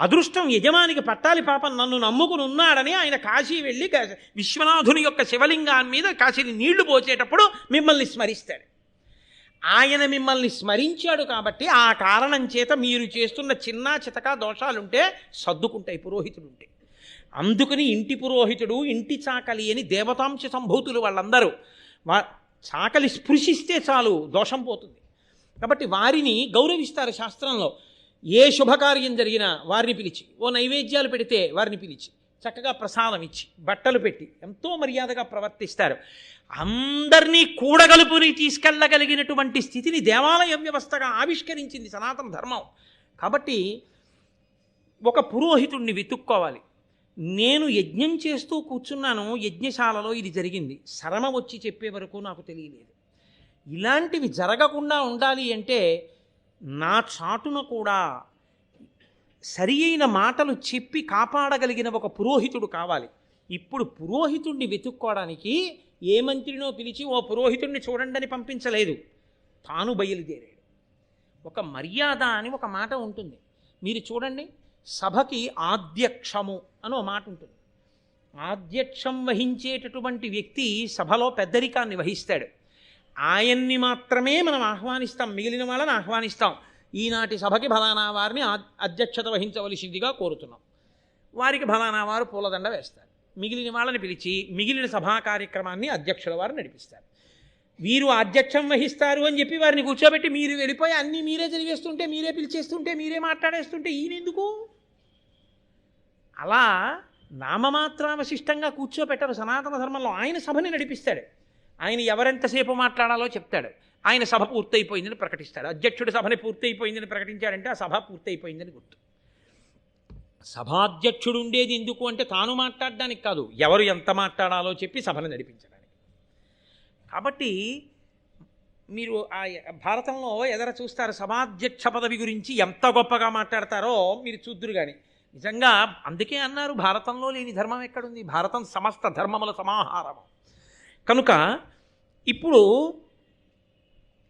అదృష్టం యజమానికి పట్టాలి, పాపం నన్ను నమ్ముకుని ఉన్నాడని ఆయన కాశీ వెళ్ళి విశ్వనాథుని యొక్క శివలింగాన్ని మీద కాశీని నీళ్లు పోసేటప్పుడు మిమ్మల్ని స్మరిస్తాడు. ఆయన మిమ్మల్ని స్మరించాడు కాబట్టి ఆ కారణం చేత మీరు చేస్తున్న చిన్న చితక దోషాలుంటే సర్దుకుంటాయి పురోహితుడుంటే. అందుకని ఇంటి పురోహితుడు, ఇంటి చాకలి అని దేవతాంశ సంభూతులు వాళ్ళందరూ. చాకలి స్పృశిస్తే చాలు దోషం పోతుంది. కాబట్టి వారిని గౌరవిస్తారు శాస్త్రంలో. ఏ శుభకార్యం జరిగినా వారిని పిలిచి, ఓ నైవేద్యాలు పెడితే వారిని పిలిచి చక్కగా ప్రసాదం ఇచ్చి బట్టలు పెట్టి ఎంతో మర్యాదగా ప్రవర్తిస్తారు. అందరినీ కూడగలుపుని తీసుకెళ్ళగలిగినటువంటి స్థితిని దేవాలయ వ్యవస్థగా ఆవిష్కరించింది సనాతన ధర్మం. కాబట్టి ఒక పురోహితుడిని వెతుక్కోవాలి. నేను యజ్ఞం చేస్తూ కూర్చున్నాను, యజ్ఞశాలలో ఇది జరిగింది, శరమ వచ్చి చెప్పే వరకు నాకు తెలియలేదు. ఇలాంటివి జరగకుండా ఉండాలి అంటే నా చాటున కూడా సరి అయిన మాటలు చెప్పి కాపాడగలిగిన ఒక పురోహితుడు కావాలి. ఇప్పుడు పురోహితుడిని వెతుక్కోవడానికి ఏ మంత్రినో పిలిచి ఓ పురోహితుడిని చూడండి అని పంపించలేదు, తాను బయలుదేరాడు. ఒక మర్యాద అని ఒక మాట ఉంటుంది. మీరు చూడండి, సభకి ఆధ్యక్షము అని ఒక మాట ఉంటుంది. ఆధ్యక్షం వహించేటటువంటి వ్యక్తి సభలో పెద్దరికాన్ని వహిస్తాడు. ఆయన్ని మాత్రమే మనం ఆహ్వానిస్తాం, మిగిలిన వాళ్ళని ఆహ్వానిస్తాం. ఈనాటి సభకి ఫలానా వారిని అధ్యక్షత వహించవలసిందిగా కోరుతున్నాం, వారికి ఫలానా వారు పూలదండ వేస్తారు. మిగిలిన వాళ్ళని పిలిచి మిగిలిన సభా కార్యక్రమాన్ని అధ్యక్షుల వారు నడిపిస్తారు. వీరు అధ్యక్షం వహిస్తారు అని చెప్పి వారిని కూర్చోబెట్టి మీరు వెళ్ళిపోయి అన్నీ మీరే జరిగేస్తుంటే, మీరే పిలిచేస్తుంటే, మీరే మాట్లాడేస్తుంటే ఈయనెందుకు? అలా నామమాత్రావశిష్టంగా కూర్చోబెట్టరు సనాతన ధర్మంలో. ఆయన సభని నడిపిస్తాడు. ఆయన ఎవరెంతసేపు మాట్లాడాలో చెప్తాడు. ఆయన సభ పూర్తయిపోయిందని ప్రకటిస్తాడు. అధ్యక్షుడి సభని పూర్తయిపోయిందని ప్రకటించాడంటే ఆ సభ పూర్తయిపోయిందని గుర్తు. సభాధ్యక్షుడు ఉండేది ఎందుకు అంటే తాను మాట్లాడడానికి కాదు, ఎవరు ఎంత మాట్లాడాలో చెప్పి సభను నడిపించడానికి. కాబట్టి మీరు ఆ భారతంలో ఎదర చూస్తారు, సభాధ్యక్ష పదవి గురించి ఎంత గొప్పగా మాట్లాడతారో మీరు చూద్దురు. కానీ నిజంగా అందుకే అన్నారు, భారతంలో లేని ధర్మం ఎక్కడుంది, భారతం సమస్త ధర్మముల సమాహారము. కనుక ఇప్పుడు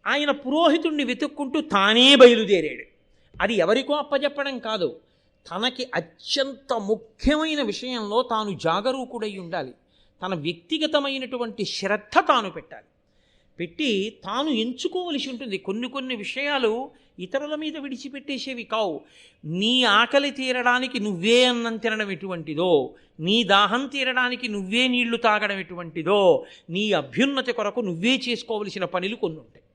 ఆయన పురోహితుణ్ణి వెతుక్కుంటూ తానే బయలుదేరాడు. అది ఎవరికో అప్పచెప్పడం కాదు, తనకి అత్యంత ముఖ్యమైన విషయంలో తాను జాగరూకుడై ఉండాలి. తన వ్యక్తిగతమైనటువంటి శ్రద్ధ తాను పెట్టాలి. పెట్టి తాను ఎంచుకోవలసి ఉంటుంది. కొన్ని విషయాలు ఇతరుల మీద విడిచిపెట్టేసేవి కావు. నీ ఆకలి తీరడానికి నువ్వే అన్నం తినడం ఎటువంటిదో, నీ దాహం తీరడానికి నువ్వే నీళ్లు తాగడం ఎటువంటిదో, నీ అభ్యున్నతి కొరకు నువ్వే చేసుకోవలసిన పనులు కొన్ని ఉంటాయి.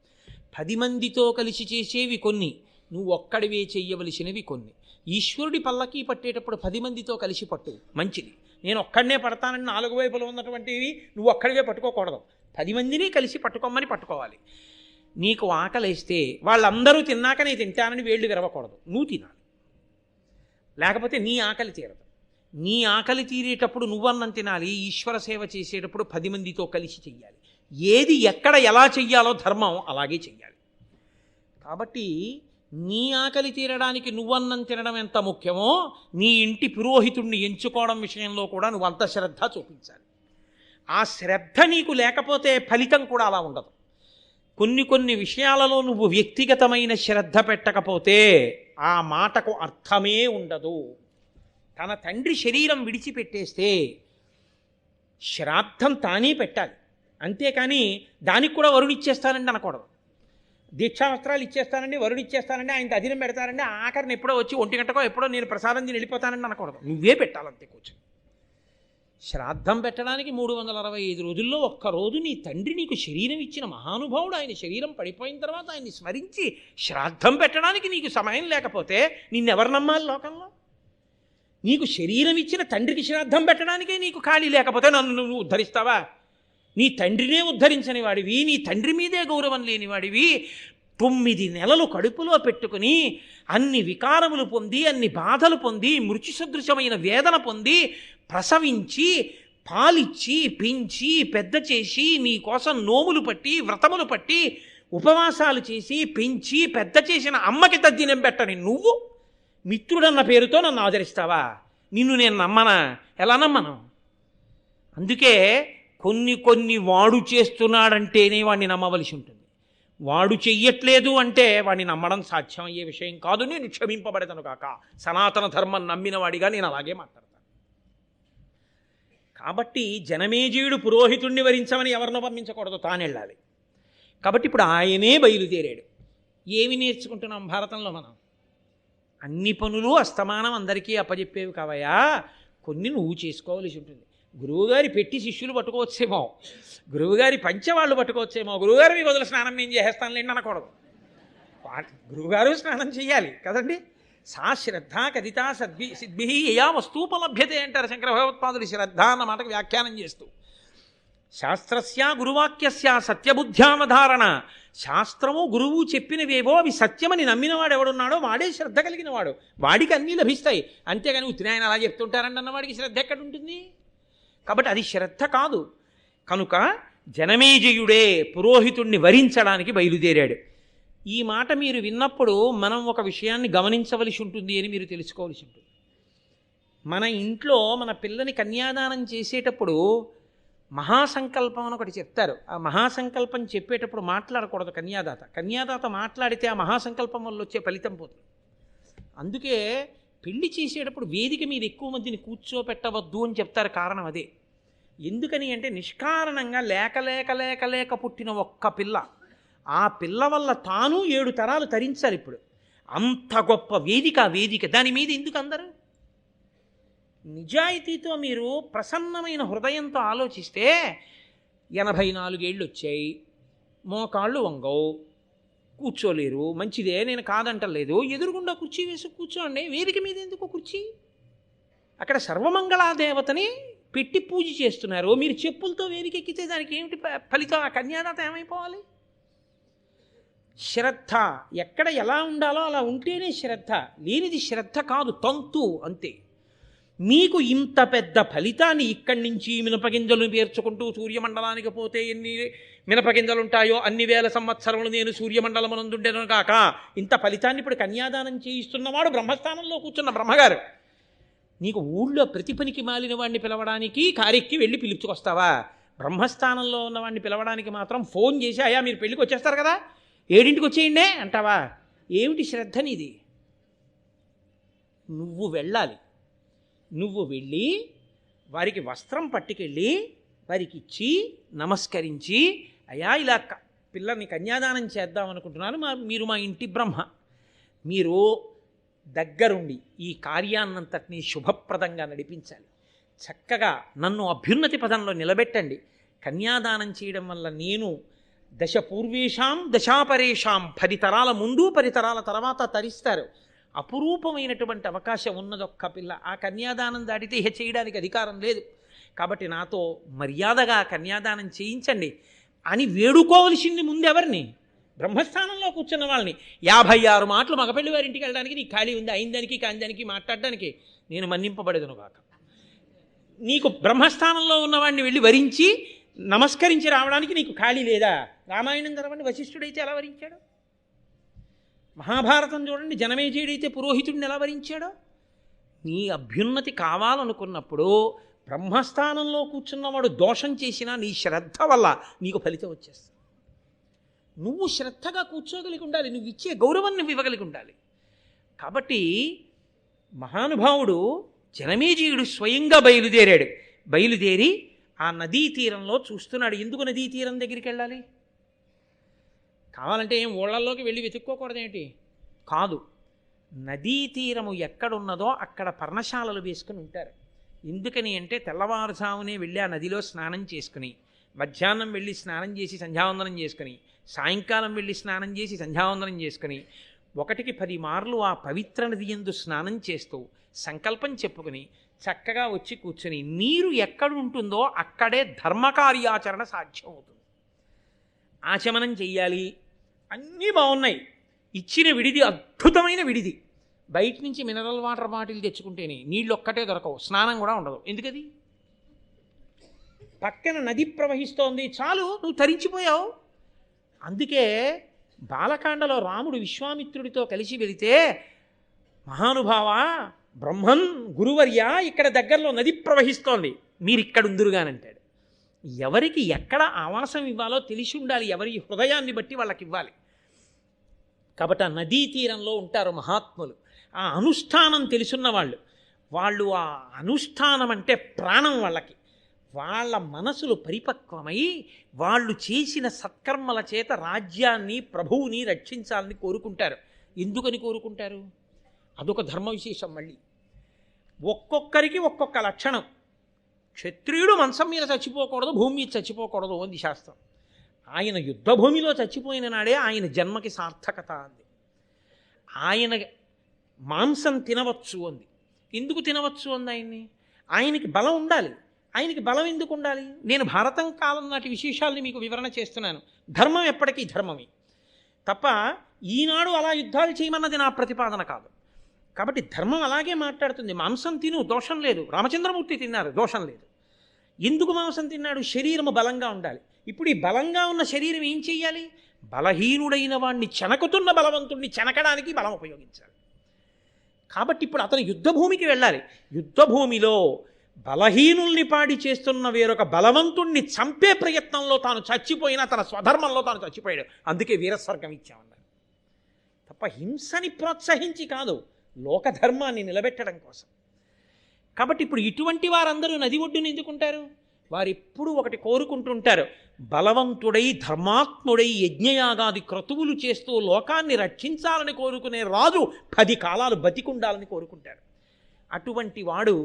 10 మందితో కలిసి చేసేవి కొన్ని, నువ్వు ఒక్కడివే చెయ్యవలసినవి కొన్ని. ఈశ్వరుడి పల్లకి పట్టేటప్పుడు 10 మందితో కలిసి పట్టు, మంచిది. నేను ఒక్కడనే పడతానని 4 వైపులు ఉన్నటువంటివి నువ్వు ఒక్కడివే పట్టుకోకూడదు, 10 మందిని కలిసి పట్టుకోమని పట్టుకోవాలి. నీకు ఆకలిస్తే వాళ్ళందరూ తిన్నాక నేను తింటానని వేళ్ళు విరవకూడదు, నువ్వు తినాలి, లేకపోతే నీ ఆకలి తీరదు. నీ ఆకలి తీరేటప్పుడు నువ్వన్నం తినాలి. ఈశ్వర సేవ చేసేటప్పుడు 10 మందితో కలిసి చెయ్యాలి. ఏది ఎక్కడ ఎలా చెయ్యాలో ధర్మం అలాగే చెయ్యాలి. కాబట్టి నీ ఆకలి తీరడానికి నువ్వన్నం తినడం ఎంత ముఖ్యమో నీ ఇంటి పురోహితుడిని ఎంచుకోవడం విషయంలో కూడా నువ్వు అంత శ్రద్ధ చూపించాలి. ఆ శ్రద్ధ నీకు లేకపోతే ఫలితం కూడా అలా ఉండదు. కొన్ని విషయాలలో నువ్వు వ్యక్తిగతమైన శ్రద్ధ పెట్టకపోతే ఆ మాటకు అర్థమే ఉండదు. తన తండ్రి శరీరం విడిచిపెట్టేస్తే శ్రాద్ధం తానే పెట్టాలి. అంతేకాని దానికి కూడా వరుడు ఇచ్చేస్తానండి అనకూడదు. దీక్షావస్త్రాలు ఇచ్చేస్తానండి, వరుడు ఇచ్చేస్తానండి, ఆయన అధీనం పెడతానండి, ఆఖరిని ఎప్పుడో వచ్చి 1 గంటకో ఎప్పుడో నేను ప్రసాదం తిని వెళ్ళిపోతానండి అనకూడదు. నువ్వే పెట్టాలంతే కూర్చొని. శ్రాద్ధం పెట్టడానికి 365 రోజుల్లో ఒక్కరోజు నీ తండ్రి నీకు శరీరం ఇచ్చిన మహానుభావుడు, ఆయన శరీరం పడిపోయిన తర్వాత ఆయన్ని స్మరించి శ్రాద్ధం పెట్టడానికి నీకు సమయం లేకపోతే నిన్నెవరు నమ్మాలి లోకంలో? నీకు శరీరం ఇచ్చిన తండ్రికి శ్రాద్ధం పెట్టడానికే నీకు ఖాళీ లేకపోతే నన్ను నువ్వు ఉద్ధరిస్తావా? నీ తండ్రినే ఉద్ధరించని వాడివి, నీ తండ్రి మీదే గౌరవం లేనివాడివి, 9 నెలలు కడుపులో పెట్టుకుని అన్ని వికారములు పొంది, అన్ని బాధలు పొంది, మృత్యు సదృశమైన వేదన పొంది, ప్రసవించి పాలిచ్చి పెంచి పెద్ద చేసి నీ కోసం నోములు పట్టి వ్రతములు పట్టి ఉపవాసాలు చేసి పెంచి పెద్ద చేసిన అమ్మకి తద్దినం పెట్టని నువ్వు మిత్రుడన్న పేరుతో నన్ను ఆదరిస్తావా? నిన్ను నేను నమ్మనా? ఎలా నమ్మను? అందుకే కొన్ని వాడు చేస్తున్నాడంటేనే వాడిని నమ్మవలసి ఉంటుంది. వాడు చెయ్యట్లేదు అంటే వాడిని నమ్మడం సాధ్యమయ్యే విషయం కాదు. నేను క్షమింపబడతాను కాక సనాతన ధర్మం నమ్మిన వాడిగా నేను అలాగే మాట్లాడతాను. కాబట్టి జనమేజయుడు పురోహితుణ్ణి వరించమని ఎవరినో పంపించకూడదు, తానెళ్ళాలి. కాబట్టి ఇప్పుడు ఆయనే బయలుదేరాడు. ఏమి నేర్చుకుంటున్నాం భారతంలో మనం? అన్ని పనులు అస్తమానం అందరికీ అప్పచెప్పేవి కావయా, కొన్ని నువ్వు చేసుకోవలసి ఉంటుంది. గురువుగారి పెట్టి శిష్యులు పట్టుకోవచ్చేమో, గురువుగారి పంచవాళ్ళు పట్టుకోవచ్చేమో, గురువుగారు మీ వదిలి స్నానం నేను చేసేస్తానులేండి అనకూడదు. గురువుగారు స్నానం చెయ్యాలి కదండి. సా శ్రద్ధ కదితా సిద్భి యయా వస్తూపలభ్యతే అంటారు శంకర భగవత్పాదులు శ్రద్ధ అన్న మాటకు వ్యాఖ్యానం చేస్తూ. శాస్త్రస్య గురువాక్యస్య సత్యబుద్ధ్యావధారణ. శాస్త్రము గురువు చెప్పినవేవో అవి సత్యమని నమ్మినవాడు ఎవడున్నాడో వాడే శ్రద్ధ కలిగిన వాడు, వాడికి అన్నీ లభిస్తాయి. అంతేగాని ఉత్తినాయన అలా చెప్తుంటారండి అన్నవాడికి శ్రద్ధ ఎక్కడుంటుంది? కాబట్టి అది శ్రద్ధ కాదు. కనుక జనమేజయుడే పురోహితుణ్ణి వరించడానికి బయలుదేరాడు. ఈ మాట మీరు విన్నప్పుడు మనం ఒక విషయాన్ని గమనించవలసి ఉంటుంది అని మీరు తెలుసుకోవలసి ఉంటుంది. మన ఇంట్లో మన పిల్లని కన్యాదానం చేసేటప్పుడు మహాసంకల్పం అని ఒకటి చెప్తారు. ఆ మహాసంకల్పం చెప్పేటప్పుడు మాట్లాడకూడదు కన్యాదాత. కన్యాదాత మాట్లాడితే ఆ మహాసంకల్పం వల్ల వచ్చే ఫలితం పోతుంది. అందుకే పెళ్లి చేసేటప్పుడు వేదిక మీద ఎక్కువ మందిని కూర్చోపెట్టవద్దు అని చెప్తారు. కారణం అదే. ఎందుకని అంటే నిష్కారణంగా లేక పుట్టిన ఒక్క పిల్ల, ఆ పిల్ల వల్ల తాను 7 తరాలు తరించాలి. ఇప్పుడు అంత గొప్ప వేదిక, వేదిక దాని మీద ఎందుకు అందరూ? నిజాయితీతో మీరు ప్రసన్నమైన హృదయంతో ఆలోచిస్తే 84 ఏళ్ళు వచ్చాయి, మోకాళ్ళు వంగవు, కూర్చోలేరు, మంచిదే, నేను కాదంటలేదు. ఎదురుగుండా కుర్చీ వేసి కూర్చోండి. వేదిక మీద ఎందుకు కుర్చీ? అక్కడ సర్వమంగళాదేవతని పెట్టి పూజ చేస్తున్నారు. మీరు చెప్పులతో వేదిక ఎక్కితే దానికి ఏమిటి ఫలితం? ఆ కన్యాదాత ఏమైపోవాలి? శ్రద్ధ ఎక్కడ ఎలా ఉండాలో అలా ఉంటేనే శ్రద్ధ. లేనిది శ్రద్ధ కాదు, తంతు అంతే. మీకు ఇంత పెద్ద ఫలితాన్ని ఇక్కడి నుంచి మినపగింజలను పేర్చుకుంటూ సూర్యమండలానికి పోతే ఎన్ని మినపగింజలు ఉంటాయో అన్ని వేల సంవత్సరములు నేను సూర్యమండలమునందుండెను కాక ఇంత ఫలితాన్ని ఇప్పుడు కన్యాదానం చేయిస్తున్నవాడు బ్రహ్మస్థానంలో కూర్చున్న బ్రహ్మగారు. నీకు ఊళ్ళో ప్రతి పనికి మాలిన వాడిని పిలవడానికి కారెక్కి వెళ్ళి పిలుచుకొస్తావా? బ్రహ్మస్థానంలో ఉన్నవాడిని పిలవడానికి మాత్రం ఫోన్ చేసి అయ్యా మీరు పెళ్ళికి వచ్చేస్తారు కదా 7ంటికి వచ్చేయండే అంటావా? ఏమిటి శ్రద్ధ నీది? నువ్వు వెళ్ళాలి. నువ్వు వెళ్ళి వారికి వస్త్రం పట్టుకెళ్ళి వారికి ఇచ్చి నమస్కరించి అయ్యా ఇలా పిల్లని కన్యాదానం చేద్దాం అనుకుంటున్నాను, మీరు మా ఇంటి బ్రహ్మ, మీరు దగ్గరుండి ఈ కార్యాన్నంతటినీ శుభప్రదంగా నడిపించాలి, చక్కగా నన్ను అభ్యున్నతి పదంలో నిలబెట్టండి. కన్యాదానం చేయడం వల్ల నేను దశ పూర్వేషాం దశాపరేషాం 10 తరాల ముందు 10 తరాల తర్వాత తరిస్తారు. అపురూపమైనటువంటి అవకాశం ఉన్నదొక్క పిల్ల. ఆ కన్యాదానం దాటితే ఇహ చేయడానికి అధికారం లేదు. కాబట్టి నాతో మర్యాదగా కన్యాదానం చేయించండి అని వేడుకోవలసింది ముందెవరిని? బ్రహ్మస్థానంలో కూర్చున్న వాళ్ళని. 56 మాటలు మగపెళ్లి వారింటికి వెళ్ళడానికి నీకు ఖాళీ ఉంది, అయిందానికి కాందానికి మాట్లాడడానికి నేను మన్నింపబడేదను కాక. నీకు బ్రహ్మస్థానంలో ఉన్నవాడిని వెళ్ళి వరించి నమస్కరించి రావడానికి నీకు ఖాళీ లేదా? రామాయణం చదవండి, వశిష్ఠుడైతే ఎలా వరించాడు? మహాభారతం చూడండి, జనమేజయుడైతే పురోహితుడిని ఎలా వరించాడో. నీ అభ్యున్నతి కావాలనుకున్నప్పుడు బ్రహ్మస్థానంలో కూర్చున్నవాడు దోషం చేసినా నీ శ్రద్ధ వల్ల నీకు ఫలితం వచ్చేస్తుంది. నువ్వు శ్రద్ధగా కూర్చోగలిగి ఉండాలి, నువ్వు ఇచ్చే గౌరవం నువ్వు ఇవ్వగలిగి ఉండాలి. కాబట్టి మహానుభావుడు జనమేజయుడు స్వయంగా బయలుదేరాడు. బయలుదేరి ఆ నదీ తీరంలో చూస్తున్నాడు. ఎందుకు నదీ తీరం దగ్గరికి వెళ్ళాలి? కావాలంటే ఏం ఊళ్ళల్లోకి వెళ్ళి వెతుక్కోకూడదేంటి? కాదు, నదీ తీరము ఎక్కడున్నదో అక్కడ పర్ణశాలలు వేసుకుని ఉంటారు. ఎందుకని అంటే తెల్లవారుజామునే వెళ్ళి ఆ నదిలో స్నానం చేసుకుని, మధ్యాహ్నం వెళ్ళి స్నానం చేసి సంధ్యావందనం చేసుకుని, సాయంకాలం వెళ్ళి స్నానం చేసి సంధ్యావందనం చేసుకుని, 1కి 10 మార్లు ఆ పవిత్ర నది యందు స్నానం చేస్తూ సంకల్పం చెప్పుకుని చక్కగా వచ్చి కూర్చుని, నీరు ఎక్కడుంటుందో అక్కడే ధర్మకార్యాచరణ సాధ్యం అవుతుంది. ఆచమనం చెయ్యాలి, అన్నీ బాగున్నాయి, ఇచ్చిన విడిది అద్భుతమైన విడిది. బయట నుంచి మినరల్ వాటర్ బాటిల్ తెచ్చుకుంటేనే నీళ్ళు ఒక్కటే దొరకవు, స్నానం కూడా ఉండదు. ఎందుకది? పక్కన నది ప్రవహిస్తోంది, చాలు నువ్వు తరించిపోయావు. అందుకే బాలకాండలో రాముడు విశ్వామిత్రుడితో కలిసి వెళితే, మహానుభావ బ్రహ్మన్ గురువర్య, ఇక్కడ దగ్గరలో నది ప్రవహిస్తోంది, మీరు ఇక్కడ ఉందురుగానంటాడు. ఎవరికి ఎక్కడ ఆవాసం ఇవ్వాలో తెలిసి ఉండాలి, ఎవరి హృదయాన్ని బట్టి వాళ్ళకి ఇవ్వాలి. కాబట్టి ఆ నదీ తీరంలో ఉంటారు మహాత్ములు, ఆ అనుష్ఠానం తెలుసున్న వాళ్ళు ఆ అనుష్ఠానం అంటే ప్రాణం వాళ్ళకి. వాళ్ళ మనసులు పరిపక్వమై వాళ్ళు చేసిన సత్కర్మల చేత రాజ్యాన్ని ప్రభువుని రక్షించాలని కోరుకుంటారు. ఎందుకని కోరుకుంటారు? అదొక ధర్మ విశేషం. మళ్ళీ ఒక్కొక్కరికి ఒక్కొక్క లక్షణం. క్షత్రియుడు మంచం మీద చచ్చిపోకూడదు, భూమి మీద చచ్చిపోకూడదు అంది శాస్త్రం. ఆయన యుద్ధభూమిలో చచ్చిపోయిన నాడే ఆయన జన్మకి సార్థకత అంది. ఆయన మాంసం తినవచ్చు అంది. ఎందుకు తినవచ్చు అంది? ఆయనకి బలం ఉండాలి. ఆయనకి బలం ఎందుకు ఉండాలి? నేను భారతం కాలం నాటి విశేషాలని మీకు వివరణ చేస్తున్నాను. ధర్మం ఎప్పటికీ ధర్మమే తప్ప ఈనాడు అలా యుద్ధాలు చేయమన్నది నా ప్రతిపాదన కాదు. కాబట్టి ధర్మం అలాగే మాట్లాడుతుంది. మాంసం తిను, దోషం లేదు. రామచంద్రమూర్తి తిన్నారు, దోషం లేదు. ఎందుకు మాంసం తిన్నాడు? శరీరము బలంగా ఉండాలి. ఇప్పుడు ఈ బలంగా ఉన్న శరీరం ఏం చెయ్యాలి? బలహీనుడైన వాణ్ణి చెనకుతున్న బలవంతుణ్ణి చెనకడానికి బలం ఉపయోగించాలి. కాబట్టి ఇప్పుడు అతను యుద్ధభూమికి వెళ్ళాలి. యుద్ధభూమిలో బలహీనుల్ని పాడి చేస్తున్న వేరొక బలవంతుణ్ణి చంపే ప్రయత్నంలో తాను చచ్చిపోయినా తన స్వధర్మంలో తాను చచ్చిపోయాడు. అందుకే వీరస్వర్గం ఇచ్చామన్నారు. తప్ప హింసని ప్రోత్సహించి కాదు, లోకధర్మాన్ని నిలబెట్టడం కోసం. కాబట్టి ఇప్పుడు ఇటువంటి వారందరూ నది ఒడ్డున ఎందుకుంటారు? వారెప్పుడు ఒకటి కోరుకుంటుంటారు, బలవంతుడై ధర్మాత్ముడై యజ్ఞయాగాది క్రతువులు చేస్తూ లోకాన్ని రక్షించాలని కోరుకునే రాజు 10 కాలాలు బతికుండాలని కోరుకుంటారు. అటువంటి వాడు,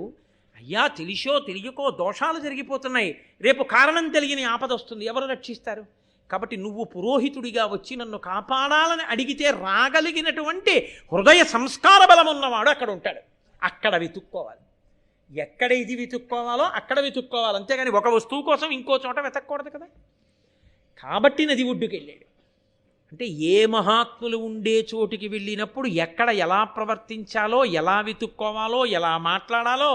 అయ్యా తెలిసో తెలియకో దోషాలు జరిగిపోతున్నాయి, రేపు కారణం తెలియని ఆపద వస్తుంది, ఎవరు రక్షిస్తారు? కాబట్టి నువ్వు పురోహితుడిగా వచ్చి నన్ను కాపాడాలని అడిగితే రాగలిగినటువంటి హృదయ సంస్కార బలం ఉన్నవాడు అక్కడ ఉంటాడు. అక్కడ వెతుక్కోవాలి. ఎక్కడ ఇది వెతుక్కోవాలో అక్కడ వెతుక్కోవాలి. అంతేగాని ఒక వస్తువు కోసం ఇంకో చోట వెతక్కూడదు కదా. కాబట్టి నది ఒడ్డుకి వెళ్ళాడు. అంటే ఏ మహాత్ములు ఉండే చోటుకి వెళ్ళినప్పుడు ఎక్కడ ఎలా ప్రవర్తించాలో, ఎలా వెతుక్కోవాలో, ఎలా మాట్లాడాలో,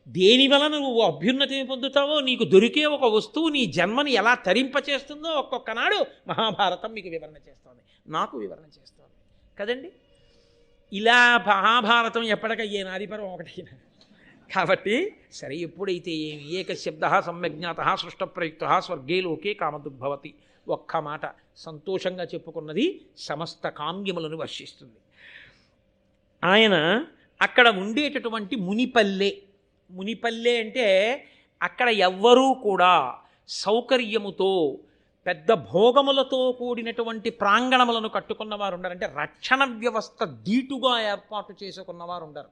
దేని వలన నువ్వు అభ్యున్నతిని పొందుతావో, నీకు దొరికే ఒక వస్తువు నీ జన్మని ఎలా తరింపచేస్తుందో ఒక్కొక్క నాడు మహాభారతం మీకు వివరణ చేస్తుంది, నాకు వివరణ చేస్తుంది కదండి. ఇలా మహాభారతం ఎప్పటికయ్యే నాదిపరం ఒకటైనా. కాబట్టి సరే, ఎప్పుడైతే ఏమి ఏకశబ్ద సమ్యజ్ఞాత సృష్టప్రయుక్త స్వర్గే లోకే కామదుగ్భవతి, ఒక్క మాట సంతోషంగా చెప్పుకున్నది సమస్త కామ్యములను వర్షిస్తుంది. ఆయన అక్కడ ఉండేటటువంటి మునిపల్లె అంటే అక్కడ ఎవ్వరూ కూడా సౌకర్యముతో పెద్ద భోగములతో కూడినటువంటి ప్రాంగణములను కట్టుకున్నవారు ఉండరు. అంటే రక్షణ వ్యవస్థ ధీటుగా ఏర్పాటు చేసుకున్నవారు ఉండరు.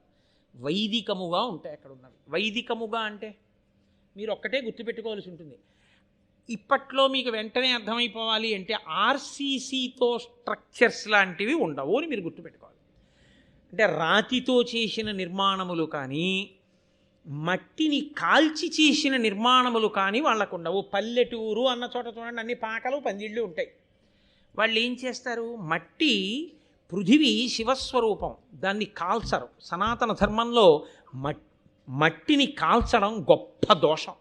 వైదికముగా ఉంటాయి అక్కడ ఉన్నవి. వైదికముగా అంటే మీరు ఒక్కటే గుర్తుపెట్టుకోవాల్సి ఉంటుంది. ఇప్పట్లో మీకు వెంటనే అర్థమైపోవాలి అంటే ఆర్సీసీతో స్ట్రక్చర్స్ లాంటివి ఉండవు అని మీరు గుర్తుపెట్టుకోవాలి. అంటే రాతితో చేసిన నిర్మాణములు కానీ, మట్టిని కాల్చి చేసిన నిర్మాణములు కానీ వాళ్ళకు ఉండవు. పల్లెటూరు అన్న చోట చూడండి, అన్ని పాకలు పందిళ్ళు ఉంటాయి. వాళ్ళు ఏం చేస్తారు? మట్టి, పృథివీ శివస్వరూపం, దాన్ని కాల్చరు. సనాతన ధర్మంలో మట్టిని కాల్చడం గొప్ప దోషం.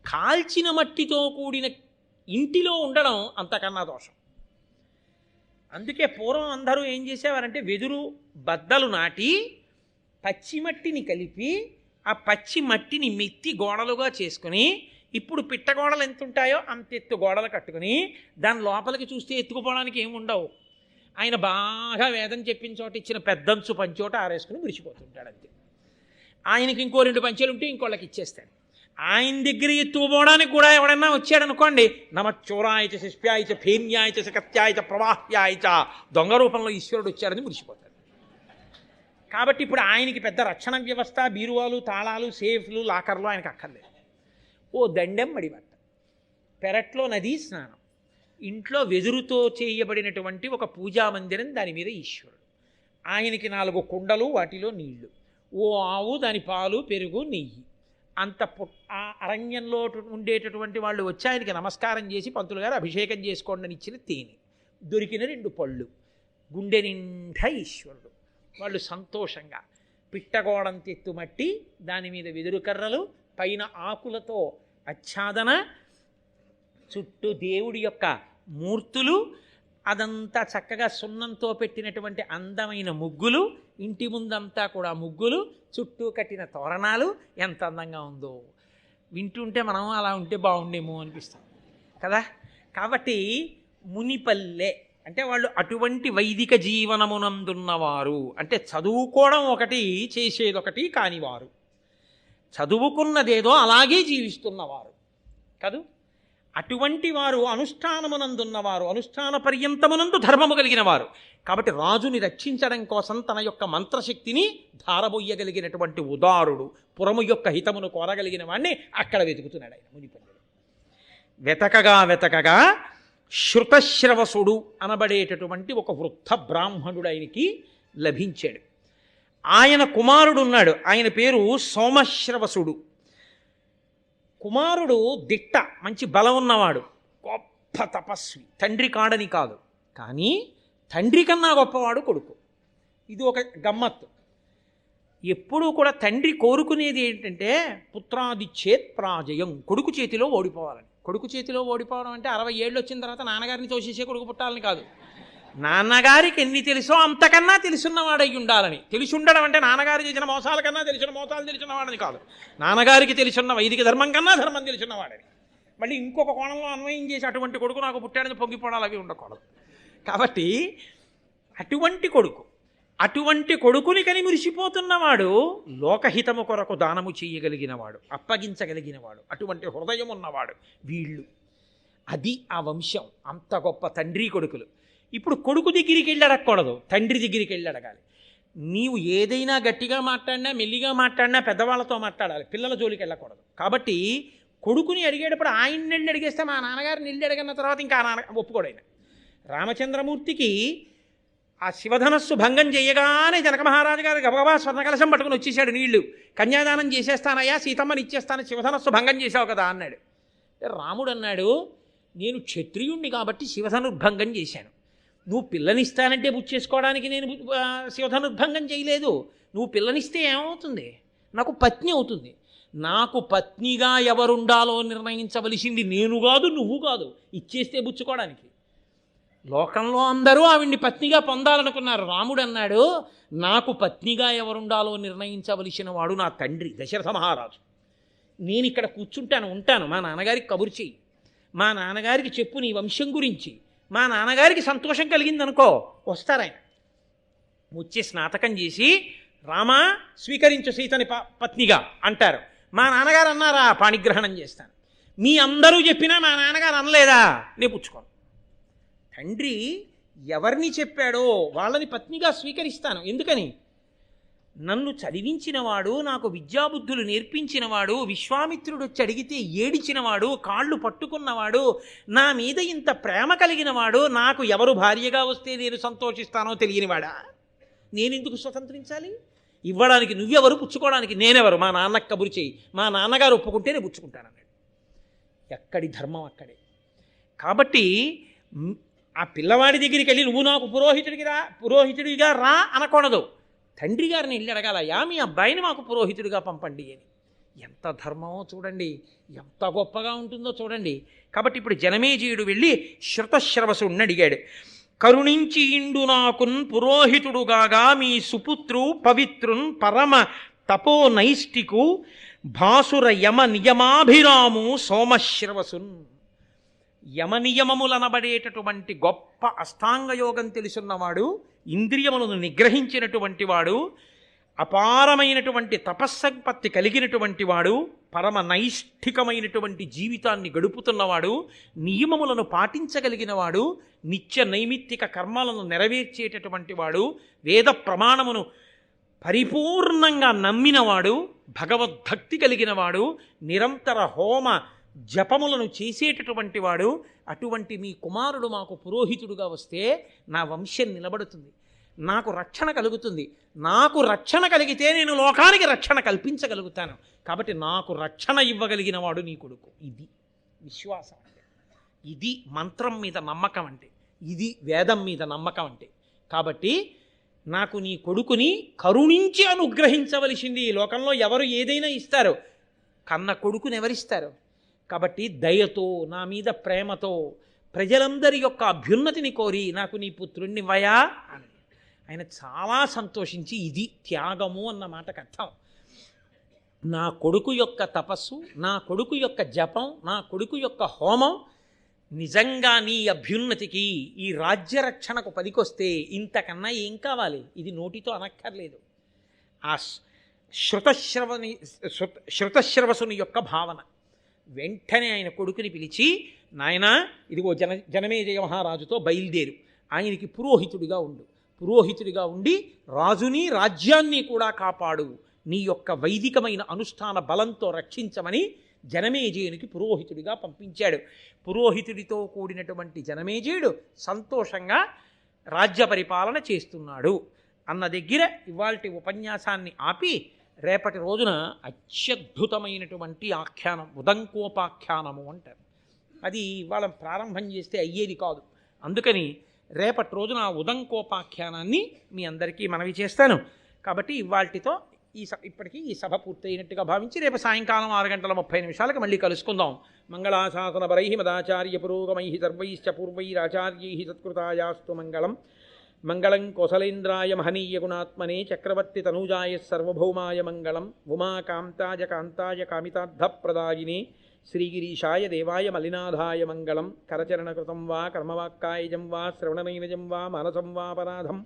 కాల్చిన మట్టితో కూడిన ఇంటిలో ఉండడం అంతకన్నా దోషం. అందుకే పూర్వం అందరూ ఏం చేసేవారంటే వెదురు బద్దలు నాటి పచ్చిమట్టిని కలిపి ఆ పచ్చి మట్టిని మెత్తి గోడలుగా చేసుకుని, ఇప్పుడు పిట్టగోడలు ఎంత ఉంటాయో అంత ఎత్తు గోడలు కట్టుకుని దాని లోపలికి చూస్తే ఎత్తుకుపోవడానికి ఏమి ఉండవు. ఆయన బాగా వేదం చెప్పిన చోట ఇచ్చిన పెద్దంచు పంచోట ఆరేసుకుని విడిచిపోతుంటాడు అంతే. ఆయనకి ఇంకో 2 పంచెలు ఉంటే ఇంకోళ్ళకి ఇచ్చేస్తాడు. ఆయన దగ్గర ఎత్తుకుపోవడానికి కూడా ఎవడన్నా వచ్చాడనుకోండి, నమచ్చోరాయచ శిష్ప్యాయచ ఫేన్యాయచ సకత్యాయచ ప్రవాహ్యాయచ, దొంగ రూపంలో ఈశ్వరుడు వచ్చాడని మురిసిపోతాడు. కాబట్టి ఇప్పుడు ఆయనకి పెద్ద రక్షణ వ్యవస్థ, బీరువాలు, తాళాలు, సేఫ్లు, లాకర్లు ఆయనకు అక్కర్లేదు. ఓ దండెం మడిబట్ట, పెరట్లో నదీ స్నానం, ఇంట్లో వెదురుతో చేయబడినటువంటి ఒక పూజా మందిరం, దాని మీద ఈశ్వరుడు, ఆయనకి 4 కుండలు, వాటిలో నీళ్లు, ఓ ఆవు, దాని పాలు, పెరుగు, నెయ్యి. అంత ఆ అరణ్యంలో ఉండేటటువంటి వాళ్ళు వచ్చి ఆయనకి నమస్కారం చేసి, పంతులు గారు అభిషేకం చేసుకోండి అని ఇచ్చిన తేనె, దొరికిన 2 పళ్ళు, గుండె నిండా ఈశ్వరుడు. వాళ్ళు సంతోషంగా పిట్టగోడం తెత్తుమట్టి, దాని మీద వెదురు కర్రలు, పైన ఆకులతో ఆచ్ఛాదన, చుట్టూ దేవుడి యొక్క మూర్తులు, అదంతా చక్కగా సున్నంతో పెట్టినటువంటి అందమైన ముగ్గులు, ఇంటి ముందంతా కూడా ముగ్గులు, చుట్టూ కట్టిన తోరణాలు. ఎంత అందంగా ఉందో, వింటుంటే మనం అలా ఉంటే బాగుండేమో అనిపిస్తుంది కదా. కాబట్టి మునిపల్లె అంటే వాళ్ళు అటువంటి వైదిక జీవనమునందున్నవారు, అంటే చదువుకోవడం ఒకటి, చేసేదొకటి కానివారు, చదువుకున్నదేదో అలాగే జీవిస్తున్నవారు కాదు. అటువంటి వారు అనుష్ఠానమునందున్నవారు, అనుష్ఠాన పర్యంతమునందు ధర్మము కలిగిన వారు. కాబట్టి రాజుని రక్షించడం కోసం తన యొక్క మంత్రశక్తిని ధారబొయ్యగలిగినటువంటి ఉదారుడు, పురము యొక్క హితమును కోరగలిగిన వాడిని అక్కడ వెతుకుతున్నాడు ఆయన మునిపల్లెలో. వెతకగా వెతకగా శృతశ్రవసుడు అనబడేటటువంటి ఒక వృద్ధ బ్రాహ్మణుడు ఆయనకి లభించాడు. ఆయన కుమారుడు ఉన్నాడు, ఆయన పేరు సోమశ్రవసుడు. కుమారుడు దిట్ట, మంచి బలం ఉన్నవాడు, గొప్ప తపస్వి, తండ్రి కాడని కాదు, కానీ తండ్రి కన్నా గొప్పవాడు కొడుకు. ఇది ఒక గమ్మత్తు. ఎప్పుడూ కూడా తండ్రి కోరుకునేది ఏంటంటే పుత్రాదిచ్చేత్ ప్రాజయం, కొడుకు చేతిలో ఓడిపోవాలని. కొడుకు చేతిలో ఓడిపోవడం అంటే 60 ఏళ్ళు వచ్చిన తర్వాత నాన్నగారిని తోసేసే కొడుకు పుట్టాలని కాదు, నాన్నగారికి ఎన్ని తెలుసో అంతకన్నా తెలుసున్నవాడై ఉండాలని. తెలిసి ఉండడం అంటే నాన్నగారు చేసిన మోసాల కన్నా తెలిసిన మోసాలు తెలిసినవాడని కాదు, నాన్నగారికి తెలిసిన వైదిక ధర్మం కన్నా ధర్మం తెలిసినవాడని. మళ్ళీ ఇంకొక కోణంలో అన్వయం చేసి అటువంటి కొడుకు నాకు పుట్టాడని పొంగిపోవడాలు అవి ఉండకూడదు. కాబట్టి అటువంటి కొడుకుని కని మురిసిపోతున్నవాడు, లోకహితము కొరకు దానము చేయగలిగినవాడు, అప్పగించగలిగినవాడు, అటువంటి హృదయం ఉన్నవాడు వీళ్ళు. అది ఆ వంశం, అంత గొప్ప తండ్రి కొడుకులు. ఇప్పుడు కొడుకు దగ్గరికి వెళ్ళి అడగకూడదు, తండ్రి దగ్గరికి వెళ్ళి అడగాలి. నీవు ఏదైనా గట్టిగా మాట్లాడినా, మెల్లిగా మాట్లాడినా పెద్దవాళ్ళతో మాట్లాడాలి, పిల్లల జోలికి వెళ్ళకూడదు. కాబట్టి కొడుకుని అడిగేటప్పుడు ఆయన్ని వెళ్ళి అడిగేస్తే మా నాన్నగారిని వెళ్ళి అడిగిన తర్వాత ఇంకా ఒప్పుకోడైనా. రామచంద్రమూర్తికి ఆ శివధనస్సు భంగం చేయగానే జనక మహారాజు గారు గబగబా స్వర్ణకలశం పట్టుకుని వచ్చేసాడు, నీళ్లు కన్యాదానం చేసేస్తానయ్యా, సీతమ్మని ఇచ్చేస్తాను, శివధనస్సు భంగం చేసావు కదా అన్నాడు. రాముడు అన్నాడు, నేను క్షత్రియుణ్ణి కాబట్టి శివధనుర్భంగం చేశాను, నువ్వు పిల్లనిస్తానంటే బుచ్చేసుకోవడానికి నేను శివధనుర్భంగం చేయలేదు. నువ్వు పిల్లనిస్తే ఏమవుతుంది, నాకు పత్ని అవుతుంది. నాకు పత్నిగా ఎవరుండాలో నిర్ణయించవలసింది నేను కాదు, నువ్వు కాదు, ఇచ్చేస్తే బుచ్చుకోవడానికి. లోకంలో అందరూ ఆవిడ్ని పత్నిగా పొందాలనుకున్నారు. రాముడు అన్నాడు, నాకు పత్నిగా ఎవరుండాలో నిర్ణయించవలసిన వాడు నా తండ్రి దశరథ మహారాజు. నేను ఇక్కడ ఉంటాను, మా నాన్నగారికి కబురు చెయ్యి, మా నాన్నగారికి చెప్పు నీ వంశం గురించి. మా నాన్నగారికి సంతోషం కలిగిందనుకో, వస్తారాయన వచ్చి స్నాతకం చేసి రామా స్వీకరించు సీతని పత్నిగా అంటారు. మా నాన్నగారు అన్నారా, పాణిగ్రహణం చేస్తాను. మీ అందరూ చెప్పినా మా నాన్నగారు అనలేదా, నేను పుచ్చుకోను. తండ్రి ఎవరిని చెప్పాడో వాళ్ళని పత్నిగా స్వీకరిస్తాను. ఎందుకని, నన్ను చదివించినవాడు, నాకు విద్యాబుద్ధులు నేర్పించినవాడు, విశ్వామిత్రుడు వచ్చి అడిగితే ఏడిచినవాడు, కాళ్ళు పట్టుకున్నవాడు, నా మీద ఇంత ప్రేమ కలిగినవాడు, నాకు ఎవరు భార్యగా వస్తే నేను సంతోషిస్తానో తెలియనివాడా, నేనెందుకు స్వతంత్రించాలి? ఇవ్వడానికి నువ్వెవరు, పుచ్చుకోవడానికి నేనెవరు? మా నాన్నకు కబురు చేయి, మా నాన్నగారు ఒప్పుకుంటే నేను పుచ్చుకుంటానన్నాడు. ఎక్కడి ధర్మం అక్కడే. కాబట్టి ఆ పిల్లవాడి దగ్గరికి వెళ్ళి నువ్వు నాకు పురోహితుడిగా రా అనకూడదు. తండ్రి గారిని వెళ్ళి అడగాలయ్యా, మీ అబ్బాయిని మాకు పురోహితుడిగా పంపండి అని. ఎంత ధర్మమో చూడండి, ఎంత గొప్పగా ఉంటుందో చూడండి. కాబట్టి ఇప్పుడు జనమేజయుడు వెళ్ళి శృతశ్రవసుడిని అడిగాడు, కరుణించి ఇండు నాకున్ పురోహితుడుగాగా మీ సుపుత్రు పవిత్రున్ పరమ తపో నైష్టికు భాసుర యమ నియమాభిరాము సోమశ్రవసున్. యమనియమములనబడేటటువంటి గొప్ప అష్టాంగయోగం తెలుసున్నవాడు, ఇంద్రియములను నిగ్రహించినటువంటి వాడు, అపారమైనటువంటి తపస్సంపత్తి కలిగినటువంటి వాడు, పరమ నైష్ఠికమైనటువంటి జీవితాన్ని గడుపుతున్నవాడు, నియమములను పాటించగలిగిన వాడు, నిత్య నైమిత్తిక కర్మలను నెరవేర్చేటటువంటి వాడు, వేద ప్రమాణమును పరిపూర్ణంగా నమ్మినవాడు, భగవద్భక్తి కలిగిన వాడు, నిరంతర హోమ జపములను చేసేటటువంటి వాడు, అటువంటి మీ కుమారుడు మాకు పురోహితుడుగా వస్తే నా వంశం నిలబడుతుంది, నాకు రక్షణ కలుగుతుంది. నాకు రక్షణ కలిగితే నేను లోకానికి రక్షణ కల్పించగలుగుతాను. కాబట్టి నాకు రక్షణ ఇవ్వగలిగిన వాడు నీ కొడుకు. ఇది విశ్వాసం అంటే, ఇది మంత్రం మీద నమ్మకం అంటే, ఇది వేదం మీద నమ్మకం అంటే. కాబట్టి నాకు నీ కొడుకుని కరుణించి అనుగ్రహించవలసింది. ఈ లోకంలో ఎవరు ఏదైనా ఇస్తారు, కన్న కొడుకుని ఎవరిస్తారు? కాబట్టి దయతో, నా మీద ప్రేమతో, ప్రజలందరి యొక్క అభ్యున్నతిని కోరి నాకు నీ పుత్రుణ్ణి ఇవ్వయా అని ఆయన చాలా సంతోషించి, ఇది త్యాగము అన్న మాటకు అర్థం. నా కొడుకు యొక్క తపస్సు, నా కొడుకు యొక్క జపం, నా కొడుకు యొక్క హోమం నిజంగా నీ అభ్యున్నతికి, ఈ రాజ్యరక్షణకు పనికొస్తే ఇంతకన్నా ఏం కావాలి? ఇది నోటితో అనక్కర్లేదు. ఆ శృతశ్రవసుని యొక్క భావన. వెంటనే ఆయన కొడుకుని పిలిచి, నాయనా ఇదిగో జనమేజయ మహారాజుతో బయలుదేరు, ఆయనకి పురోహితుడిగా ఉండు, పురోహితుడిగా ఉండి రాజుని రాజ్యాన్ని కూడా కాపాడు, నీ యొక్క వైదికమైన అనుష్ఠాన బలంతో రక్షించమని జనమేజయునికి పురోహితుడిగా పంపించాడు. పురోహితుడితో కూడినటువంటి జనమేజయుడు సంతోషంగా రాజ్య పరిపాలన చేస్తున్నాడు అన్న దగ్గర ఇవాల్టి ఉపన్యాసాన్ని ఆపి, రేపటి రోజున అత్యద్భుతమైనటువంటి ఆఖ్యానం, ఉదంకోపాఖ్యానము అంటారు. అది ఇవాళ ప్రారంభం చేస్తే అయ్యేది కాదు. అందుకని రేపటి రోజున ఆ ఉదంకోపాఖ్యానాన్ని మీ అందరికీ మనవి చేస్తాను. కాబట్టి ఇవాల్టితో ఇప్పటికీ ఈ సభ పూర్తయినట్టుగా భావించి రేపు సాయంకాలం 6:30 మళ్ళీ కలుసుకుందాం. మంగళాశాసనపరై మదాచార్య పురోగమై సర్వైశ్చ పూర్వైరాచార్యై సత్కృతాయాస్తు మంగళం. మంగళం కోసలేంద్రాయ మహనీయ గుణాత్మనే చక్రవర్తి తనూజాయ సర్వభౌమాయ మంగళం. ఉమాకాంతాయ కాంతాయ కామితార్థప్రదాయినే శ్రీగిరీశాయ దేవాయ మలినాథాయ మంగళం. కరచరణకృతం వా కర్మవాక్కాయజం వా శ్రవణనైనజం వా మానసం వాపరాధం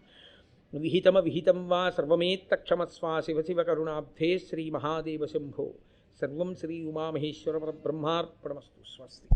విహితం వా సర్వమేత్తక్షమస్వా శివ శివ కరుణాబ్ధే శ్రీ మహాదేవ శంభో. సర్వం శ్రీ ఉమామహేశ్వర పరబ్రహ్మార్పణమస్తు. స్వస్తి.